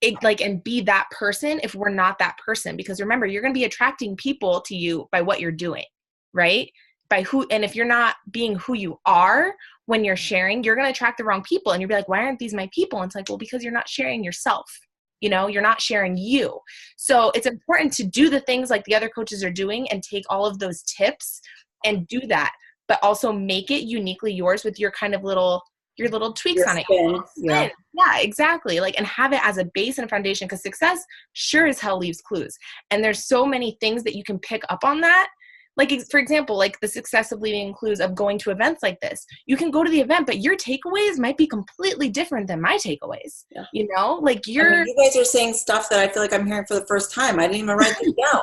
and be that person if we're not that person. Because remember, you're going to be attracting people to you by what you're doing, right? And if you're not being who you are when you're sharing, you're going to attract the wrong people. And you'll be like, why aren't these my people? And it's like, well, because you're not sharing yourself. You know, you're not sharing you. So it's important to do the things like the other coaches are doing and take all of those tips and do that, but also make it uniquely yours with your kind of your little tweaks on it. Yeah, exactly. Like, and have it as a base and a foundation because success sure as hell leaves clues. And there's so many things that you can pick up on that. Like, for example, like the success of leaving clues of going to events like this. You can go to the event, but your takeaways might be completely different than my takeaways. Yeah. You know, like you guys are saying stuff that I feel like I'm hearing for the first time. I didn't even write this down.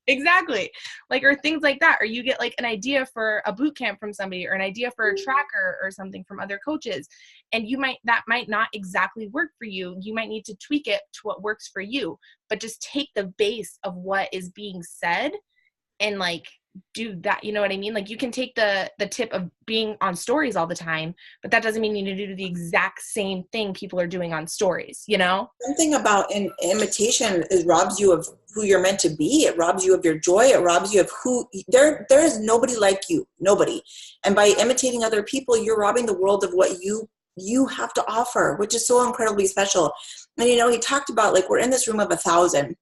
Exactly. Like, or things like that. Or you get like an idea for a boot camp from somebody or an idea for a tracker or something from other coaches. And that might not exactly work for you. You might need to tweak it to what works for you, but just take the base of what is being said and like do that. You know what I mean? Like you can take the tip of being on stories all the time, but that doesn't mean you need to do the exact same thing people are doing on stories, you know? Something about imitation is robs you of who you're meant to be. It robs you of your joy. It robs you of who there is nobody like you, nobody. And by imitating other people, you're robbing the world of what you have to offer, which is so incredibly special. And, you know, he talked about like, we're in this room of 1,000.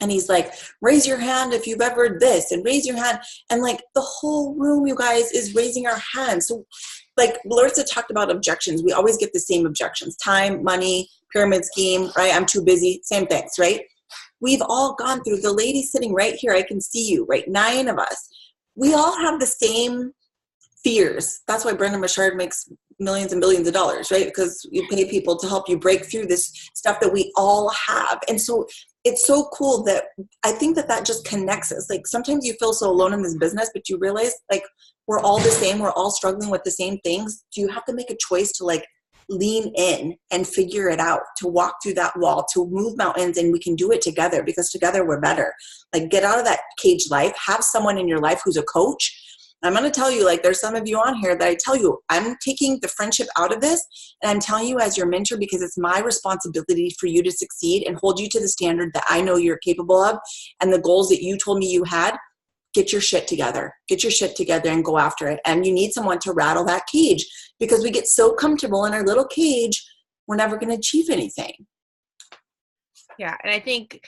And he's like, raise your hand if you've ever this and raise your hand. And like the whole room, you guys, is raising our hands. So like Larissa talked about objections. We always get the same objections: time, money, pyramid scheme, right? I'm too busy, same things, right? We've all gone through. The lady sitting right here, I can see you, right? 9 of us. We all have the same fears. That's why Brendon makes millions and billions of dollars, right? Because you pay people to help you break through this stuff that we all have. And so it's so cool that I think that just connects us. Like sometimes you feel so alone in this business, but you realize like we're all the same. We're all struggling with the same things. Do you have to make a choice to like lean in and figure it out, to walk through that wall, to move mountains, and we can do it together because together we're better. Like get out of that cage life, have someone in your life who's a coach. I'm going to tell you, like, there's some of you on here that I tell you, I'm taking the friendship out of this, and I'm telling you as your mentor because it's my responsibility for you to succeed and hold you to the standard that I know you're capable of and the goals that you told me you had. Get your shit together. Get your shit together and go after it. And you need someone to rattle that cage because we get so comfortable in our little cage, we're never going to achieve anything. Yeah, and I think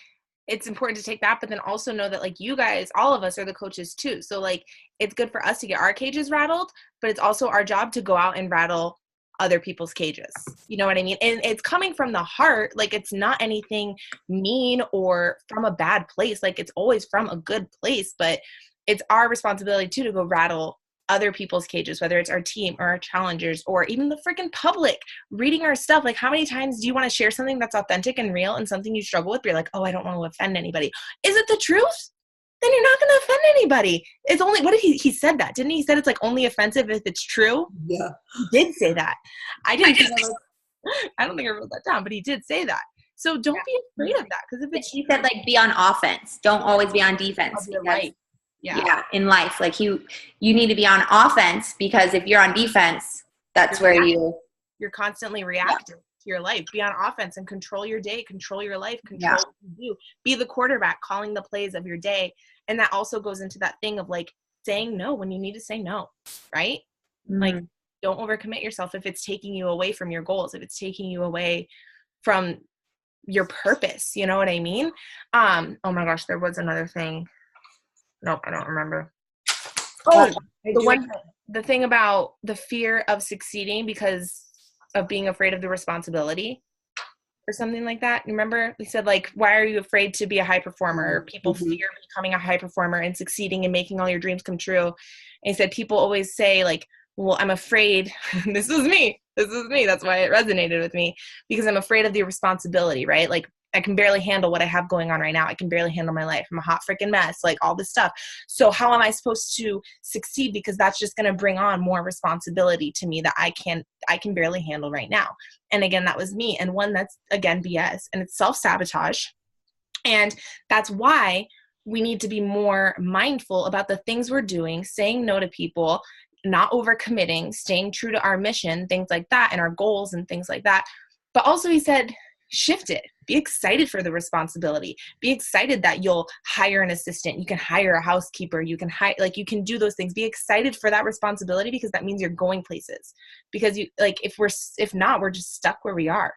it's important to take that, but then also know that like you guys, all of us are the coaches too. So like it's good for us to get our cages rattled, but it's also our job to go out and rattle other people's cages. You know what I mean? And it's coming from the heart. Like it's not anything mean or from a bad place. Like it's always from a good place, but it's our responsibility too to go rattle other people's cages, whether it's our team or our challengers or even the freaking public reading our stuff. Like how many times do you want to share something that's authentic and real and something you struggle with? But you're like, oh, I don't want to offend anybody. Is it the truth? Then you're not going to offend anybody. It's only, what did he said that? Didn't he said it's like only offensive if it's true? Yeah. He did say that. I don't think I wrote that down, but he did say that. So don't be afraid of that. Because if it's, he said like be on offense. Don't always be on defense. Right. Yeah, in life, like you need to be on offense because if you're on defense, that's where you're constantly reactive to your life. Be on offense and control your day, control your life, control what you do. Be the quarterback calling the plays of your day. And that also goes into that thing of like saying no when you need to say no, right? Mm-hmm. Like don't overcommit yourself if it's taking you away from your goals, if it's taking you away from your purpose, you know what I mean? Oh my gosh, there was another thing. Nope, I don't remember. Oh, the thing about the fear of succeeding because of being afraid of the responsibility. or something like that. Remember, we said, like, why are you afraid to be a high performer? People fear becoming a high performer and succeeding and making all your dreams come true. And he said, people always say, like, well, I'm afraid. This is me. That's why it resonated with me, because I'm afraid of the responsibility, right? Like, I can barely handle what I have going on right now. I can barely handle my life. I'm a hot freaking mess, like all this stuff. So how am I supposed to succeed? Because that's just going to bring on more responsibility to me that I can barely handle right now. And again, that was me. And one, that's again, BS, and it's self-sabotage. And that's why we need to be more mindful about the things we're doing, saying no to people, not overcommitting, staying true to our mission, things like that, and our goals and things like that. But also he said, shift it. Be excited for the responsibility. Be excited that you'll hire an assistant. You can hire a housekeeper. You can hire, like, you can do those things. Be excited for that responsibility, because that means you're going places. Because you, like, if not, we're just stuck where we are.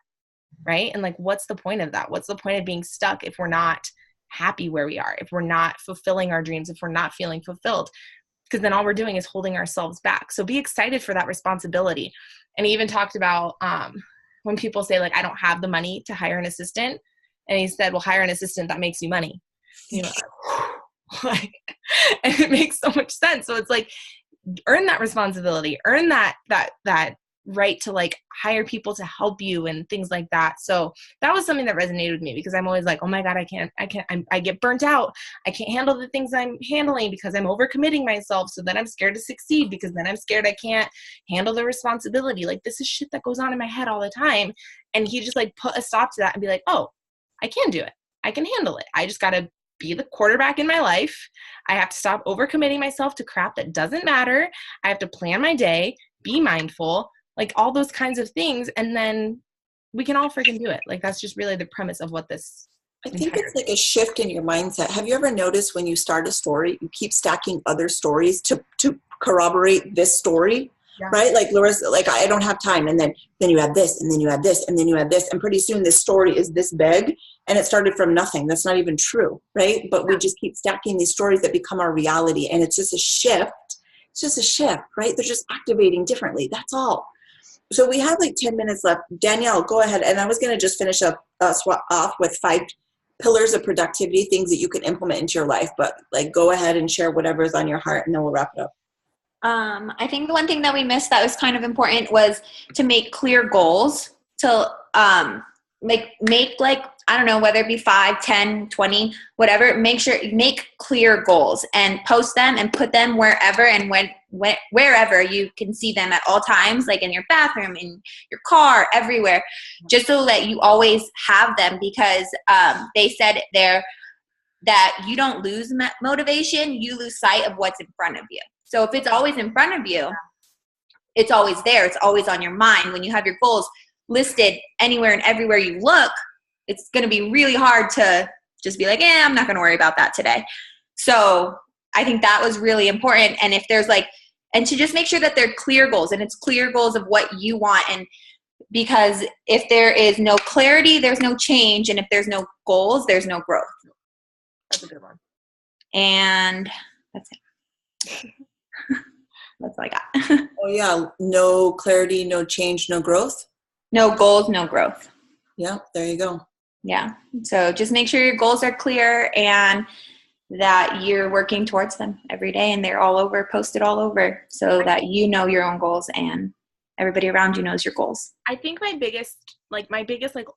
Right. And like, what's the point of that? What's the point of being stuck if we're not happy where we are, if we're not fulfilling our dreams, if we're not feeling fulfilled? Because then all we're doing is holding ourselves back. So be excited for that responsibility. And he even talked about, when people say, like, I don't have the money to hire an assistant. And he said, well, hire an assistant that makes you money. You know, like, and it makes so much sense. So it's like, earn that responsibility, earn that right to, like, hire people to help you and things like that. So that was something that resonated with me, because I'm always like, oh my God, I get burnt out. I can't handle the things I'm handling because I'm overcommitting myself. So then I'm scared to succeed, because then I'm scared I can't handle the responsibility. Like, this is shit that goes on in my head all the time. And he just, like, put a stop to that and be like, oh, I can do it. I can handle it. I just got to be the quarterback in my life. I have to stop overcommitting myself to crap that doesn't matter. I have to plan my day, be mindful, like all those kinds of things. And then we can all freaking do it. Like, that's just really the premise of what this. I think it's like a shift in your mindset. Have you ever noticed when you start a story, you keep stacking other stories to corroborate this story? Yeah. Right? Like Larissa, like, I don't have time. And then you add this, and then you add this, and then you add this. And pretty soon this story is this big, and it started from nothing. That's not even true. Right? But we just keep stacking these stories that become our reality. And it's just a shift. It's just a shift, right? They're just activating differently. That's all. So we have like 10 minutes left. Danielle, go ahead. And I was going to just finish up off with 5 pillars of productivity, things that you can implement into your life. But like, go ahead and share whatever's on your heart, and then we'll wrap it up. I think the one thing that we missed that was kind of important was to make clear goals. To make like, I don't know, whether it be 5, 10, 20, whatever, make clear goals and post them and put them wherever and wherever you can see them at all times, like in your bathroom, in your car, everywhere, just so that you always have them, because they said there that you don't lose motivation, you lose sight of what's in front of you. So if it's always in front of you, it's always there. It's always on your mind. When you have your goals listed anywhere and everywhere you look, it's going to be really hard to just be like, I'm not going to worry about that today. So I think that was really important. And if there's like, and to just make sure that they're clear goals, and it's clear goals of what you want. And because if there is no clarity, there's no change. And if there's no goals, there's no growth. That's a good one. And that's it. That's all I got. Oh yeah. No clarity, no change, no growth. No goals, no growth. Yeah. There you go. Yeah. So just make sure your goals are clear and that you're working towards them every day, and they're all over, posted all over, so that you know your own goals and everybody around you knows your goals. I think my biggest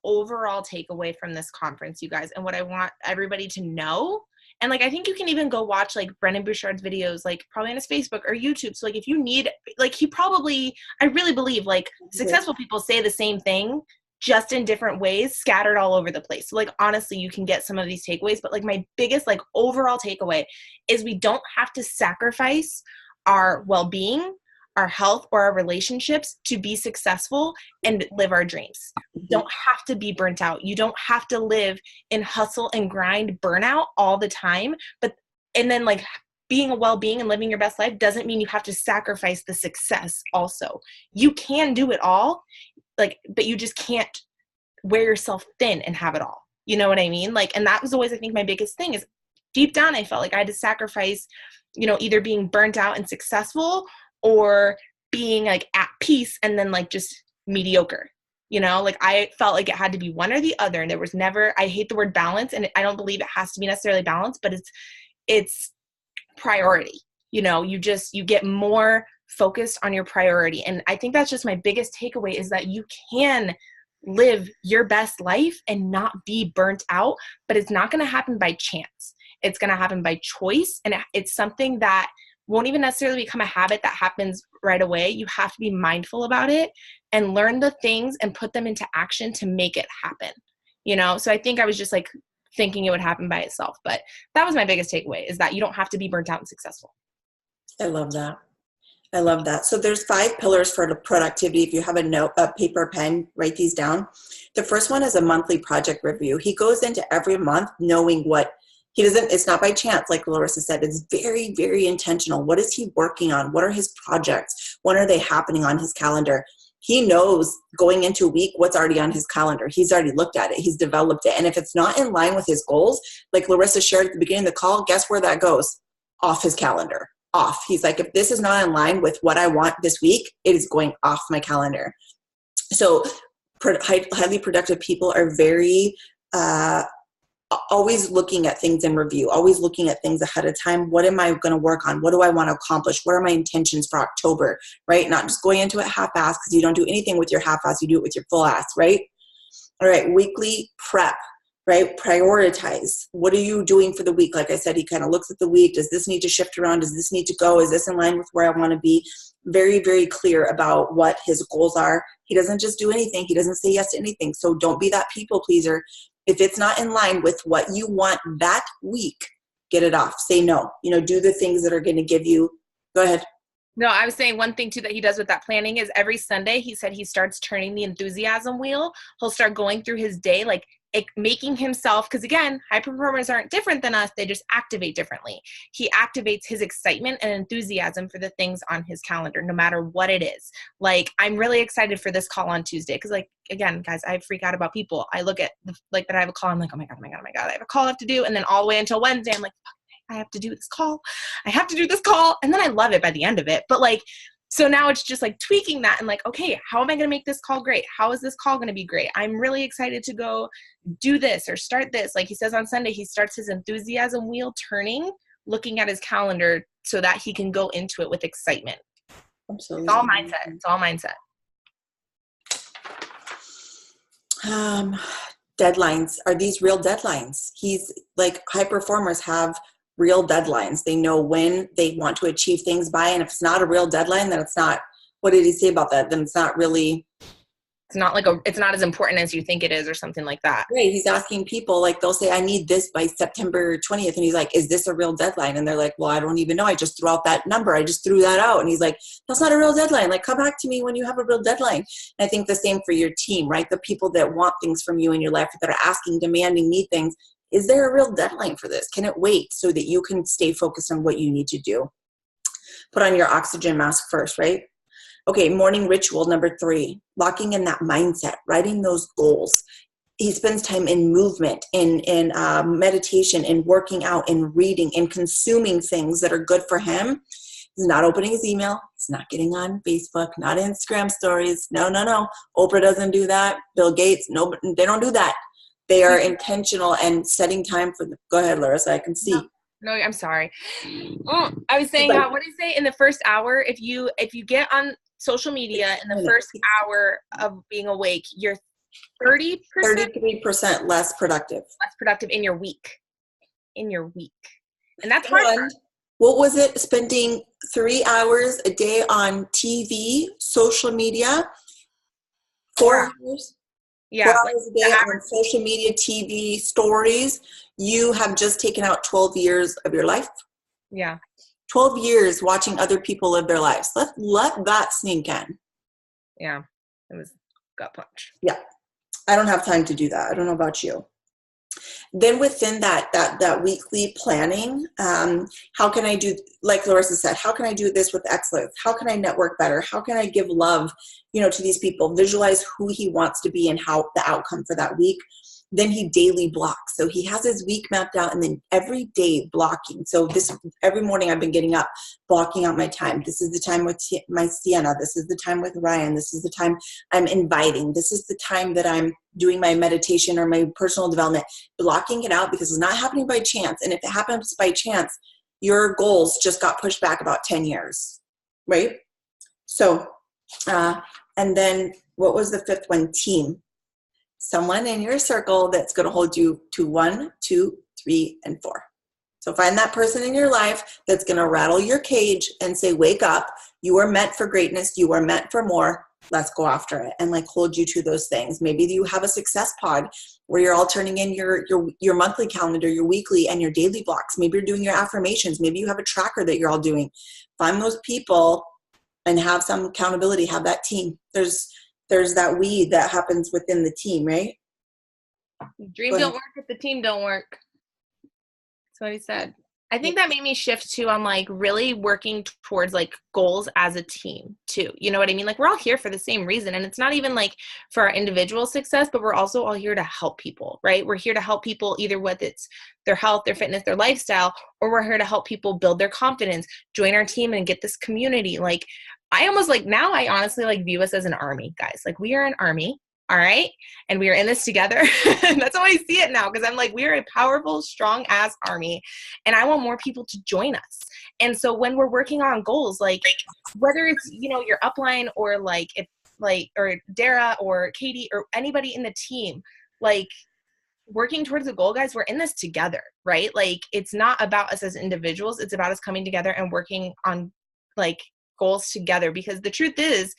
overall takeaway from this conference, you guys, and what I want everybody to know, and like, I think you can even go watch like Brendon Bouchard's videos, like probably on his Facebook or YouTube. So like, if you need, like, I really believe like successful people say the same thing, just in different ways, scattered all over the place. So like, honestly, you can get some of these takeaways, but like my biggest like overall takeaway is we don't have to sacrifice our well-being, our health, or our relationships to be successful and live our dreams. You don't have to be burnt out. You don't have to live in hustle and grind burnout all the time. And then like, being a well-being and living your best life doesn't mean you have to sacrifice the success also. You can do it all, like, but you just can't wear yourself thin and have it all. You know what I mean? Like, and that was always, I think, my biggest thing is deep down, I felt like I had to sacrifice, either being burnt out and successful or being like at peace and then like just mediocre. You know, like I felt like it had to be one or the other. And there was never, I hate the word balance, and I don't believe it has to be necessarily balanced, but it's priority. You know, you get more focused on your priority. And I think that's just my biggest takeaway, is that you can live your best life and not be burnt out, but it's not going to happen by chance. It's going to happen by choice. And it's something that won't even necessarily become a habit that happens right away. You have to be mindful about it and learn the things and put them into action to make it happen. You know, so I think I was just like thinking it would happen by itself, but that was my biggest takeaway, is that you don't have to be burnt out and successful. I love that. I love that. So there's 5 pillars for productivity. If you have a paper, pen, write these down. The first one is a monthly project review. He goes into every month knowing what he doesn't, it's not by chance, like Larissa said, it's very, very intentional. What is he working on? What are his projects? When are they happening on his calendar? He knows going into a week what's already on his calendar. He's already looked at it. He's developed it. And if it's not in line with his goals, like Larissa shared at the beginning of the call, guess where that goes? Off his calendar. Off. He's like, if this is not in line with what I want this week, it is going off my calendar. So highly productive people are very always looking at things in review, always looking at things ahead of time. What am I going to work on? What do I want to accomplish? What are my intentions for October, right? Not just going into it half-ass, because you don't do anything with your half-ass, you do it with your full-ass, right? All right, weekly prep, right? Prioritize. What are you doing for the week? Like I said, he kind of looks at the week. Does this need to shift around? Does this need to go? Is this in line with where I want to be? Very, very clear about what his goals are. He doesn't just do anything. He doesn't say yes to anything. So don't be that people pleaser. If it's not in line with what you want that week, get it off. Say no. You know, do the things that are going to give you. Go ahead. No, I was saying one thing too that he does with that planning is every Sunday, he said he starts turning the enthusiasm wheel. He'll start going through his day, like making himself, because again, high performers aren't different than us. They just activate differently. He activates his excitement and enthusiasm for the things on his calendar, no matter what it is. Like, I'm really excited for this call on Tuesday. Cause like, again, guys, I freak out about people. I look at like that I have a call. I'm like, oh my God, I have a call I have to do. And then all the way until Wednesday, I'm like, I have to do this call. And then I love it by the end of it. But like, so now it's just like tweaking that and like, okay, how am I going to make this call great? How is this call going to be great? I'm really excited to go do this or start this. Like he says on Sunday, he starts his enthusiasm wheel turning, looking at his calendar so that he can go into it with excitement. Absolutely. It's all mindset. Deadlines. Are these real deadlines? He's like, high performers have real deadlines. They know when they want to achieve things by, and if it's not a real deadline, then it's not, what did he say about that? Then it's not really, it's not as important as you think it is or something like that. Right. He's asking people, like they'll say, I need this by September 20th. And he's like, is this a real deadline? And they're like, well, I don't even know. I just threw out that number. I just threw that out. And he's like, that's not a real deadline. Like, come back to me when you have a real deadline. And I think the same for your team, right? The people that want things from you in your life, that are asking, demanding, need things. Is there a real deadline for this? Can it wait so that you can stay focused on what you need to do? Put on your oxygen mask first, right? Okay, morning ritual number 3, locking in that mindset, writing those goals. He spends time in movement, in meditation, in working out, in reading, in consuming things that are good for him. He's not opening his email. He's not getting on Facebook, not Instagram stories. No. Oprah doesn't do that. Bill Gates, no, they don't do that. They are intentional and setting time for them. Go ahead, Larissa, I can see. No, I'm sorry. I was saying, what do you say in the first hour? If you get on social media in the first hour of being awake, you're 33% less productive. Less productive in your week. And that's hard. What was it? Spending 3 hours a day on TV, social media, 4 hours? Yeah, 4 hours a day on social media, TV, stories. You have just taken out 12 years of your life. Yeah. 12 years watching other people live their lives. Let that sink in. Yeah. It was gut punch. Yeah. I don't have time to do that. I don't know about you. Then within that weekly planning, how can I do, like Larissa said, how can I do this with excellence? How can I network better? How can I give love, to these people? Visualize who he wants to be and how the outcome for that week. then he daily blocks. So he has his week mapped out, and then every day blocking. So every morning I've been getting up, blocking out my time. This is the time with my Sienna. This is the time with Ryan. This is the time I'm inviting. This is the time that I'm doing my meditation or my personal development, blocking it out, because it's not happening by chance. And if it happens by chance, your goals just got pushed back about 10 years, right? So, and then what was the fifth one? Team. Someone in your circle that's going to hold you to 1, 2, 3, and 4. So find that person in your life that's going to rattle your cage and say, wake up. You are meant for greatness. You are meant for more. Let's go after it, and like hold you to those things. Maybe you have a success pod where you're all turning in your monthly calendar, your weekly, and your daily blocks. Maybe you're doing your affirmations. Maybe you have a tracker that you're all doing. Find those people and have some accountability. Have that team. There's that we that happens within the team, right? Dream don't work if the team don't work. That's what he said. I think that made me shift too on like really working towards like goals as a team too. You know what I mean? Like we're all here for the same reason, and it's not even like for our individual success, but we're also all here to help people, right? We're here to help people either with it's their health, their fitness, their lifestyle, or we're here to help people build their confidence, join our team and get this community. Like I almost like now I honestly like view us as an army, guys. Like we are an army. All right. And we are in this together. That's how I see it now. Cause I'm like, we are a powerful, strong ass army. And I want more people to join us. And so when we're working on goals, like whether it's, you know, your upline or like, if like, or Dara or Katie or anybody in the team, like working towards a goal, guys, we're in this together, right? Like it's not about us as individuals. It's about us coming together and working on like goals together, because the truth is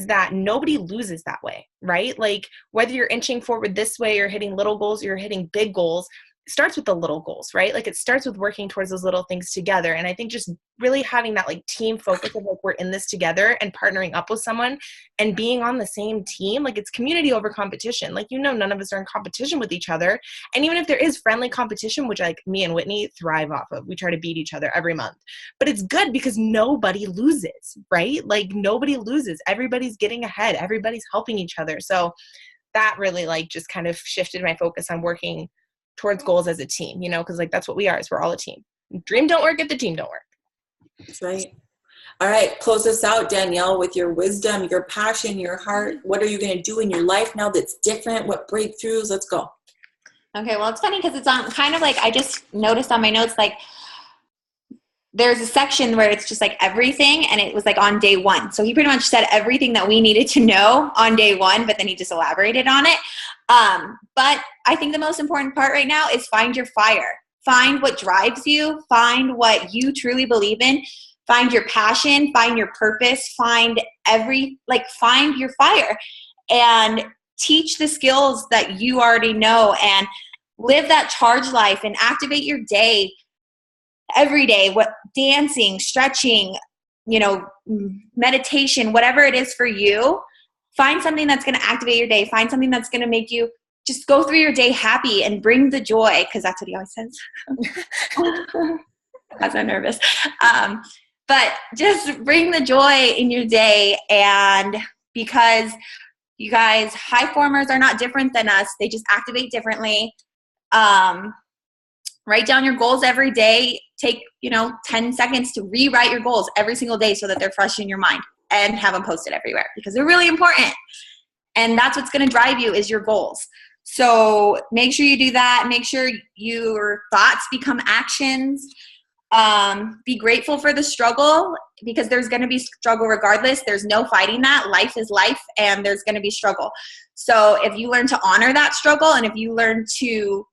that nobody loses that way, right? Like whether you're inching forward this way or hitting little goals or you're hitting big goals, it starts with the little goals, right? Like it starts with working towards those little things together. And I think just really having that like team focus of like we're in this together and partnering up with someone and being on the same team, like it's community over competition. Like, you know, none of us are in competition with each other. And even if there is friendly competition, which like me and Whitney thrive off of, we try to beat each other every month, but it's good because nobody loses, right? Like nobody loses. Everybody's getting ahead. Everybody's helping each other. So that really like just kind of shifted my focus on working towards goals as a team, you know, because like that's what we are, is we're all a team. Dream don't work if the team don't work. That's right. All right, close us out, Danielle, with your wisdom, your passion, your heart. What are you going to do in your life now that's different? What breakthroughs? Let's go. Okay, well, it's funny because it's on kind of like, I just noticed on my notes, like there's a section where it's just like everything, and it was like on day 1. So he pretty much said everything that we needed to know on day 1, but then he just elaborated on it. But I think the most important part right now is find your fire. Find what drives you. Find what you truly believe in. Find your passion. Find your purpose. Find your fire, and teach the skills that you already know, and live that charged life and activate your day every day. What dancing, stretching, you know, meditation, whatever it is for you, find something that's going to activate your day. Find something that's going to make you just go through your day happy and bring the joy, because that's what he always says. I'm so nervous. But just bring the joy in your day. And because you guys, high formers are not different than us. They just activate differently. Write down your goals every day. Take, 10 seconds to rewrite your goals every single day so that they're fresh in your mind, and have them posted everywhere because they're really important. And that's what's going to drive you, is your goals. So make sure you do that. Make sure your thoughts become actions. Be grateful for the struggle, because there's going to be struggle regardless. There's no fighting that. Life is life, and there's going to be struggle. So if you learn to honor that struggle, and if you learn to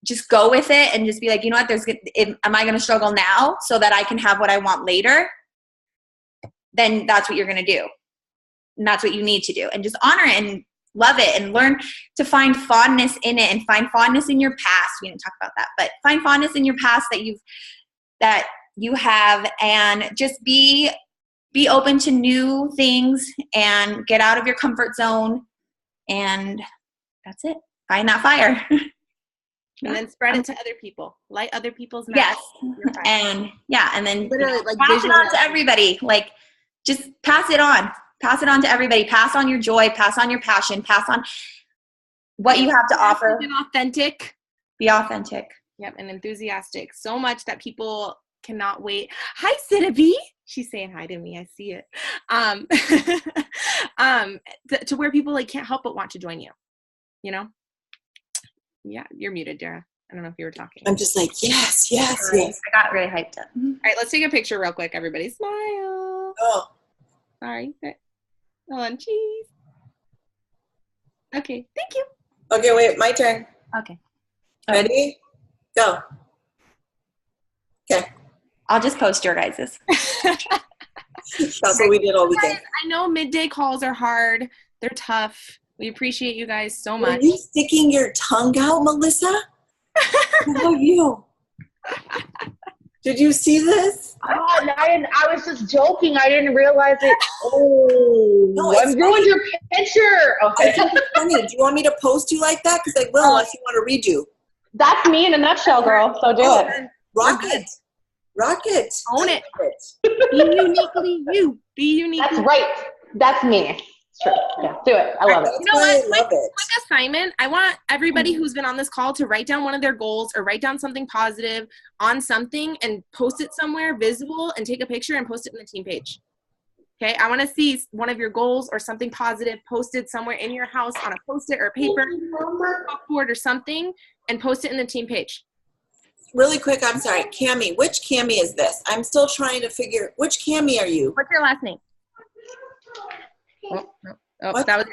just go with it and just be like, you know what, am I going to struggle now so that I can have what I want later? Then that's what you're going to do. And that's what you need to do. And just honor it and love it, and learn to find fondness in it, and find fondness in your past. We didn't talk about that, but find fondness in your past that you have, and just be open to new things and get out of your comfort zone. And that's it. Find that fire. And then spread it to other people. Light other people's matches. Yes. And then literally like pass it on to everybody. Like, just pass it on. Pass it on to everybody. Pass on your joy. Pass on your passion. what you have to offer. And authentic. Be authentic. Yep, and enthusiastic. So much that people cannot wait. Hi, Citaby. She's saying hi to me. I see it. To where people like can't help but want to join you. You know? Yeah, you're muted, Dara. I don't know if you were talking. I'm just like, yes. I got really hyped up. All right, let's take a picture real quick. Everybody smile. Oh. Sorry. Hold on, cheese. Okay, thank you. Okay, wait, my turn. Okay. Ready? Go. Okay. I'll just post your guys's. That's what we did all weekend. Guys, I know midday calls are hard. They're tough. We appreciate you guys so Are much. you sticking your tongue out, Melissa? How are you? Did you see this? Oh, no, I was just joking. I didn't realize it. Oh, No, I ruined your picture. I Okay. think it's funny. Do you want me to post you like that? Because I will unless you want to redo. That's me in a nutshell, girl. So do it. Rock it. Rock it. Own it. Be uniquely you. Be unique. That's right. That's me. It's true. Yeah, do it. I love it. That's You know why what? I love it. Quick assignment. I want everybody who's been on this call to write down one of their goals or write down something positive on something and post it somewhere visible and take a picture and post it in the team page. Okay, I want to see one of your goals or something positive posted somewhere in your house on a post-it or paper, board or something, and post it in the team page. Really quick, I'm sorry. Cammie, which Cammie is this? I'm still trying to figure, which Cammie are you? What's your last name? Oh, no. Oh, What? that was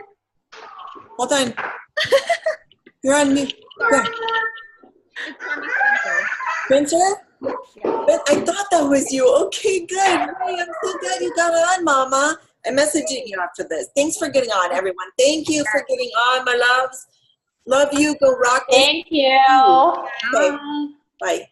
Hold on. You're on me. Go. Spencer? But I thought that was you. Okay, good. Hey, I'm so glad you got on, Mama. I'm messaging you after this. Thanks for getting on, everyone. Thank you for getting on, my loves. Love you. Go rock it. Thank you. Okay. Bye.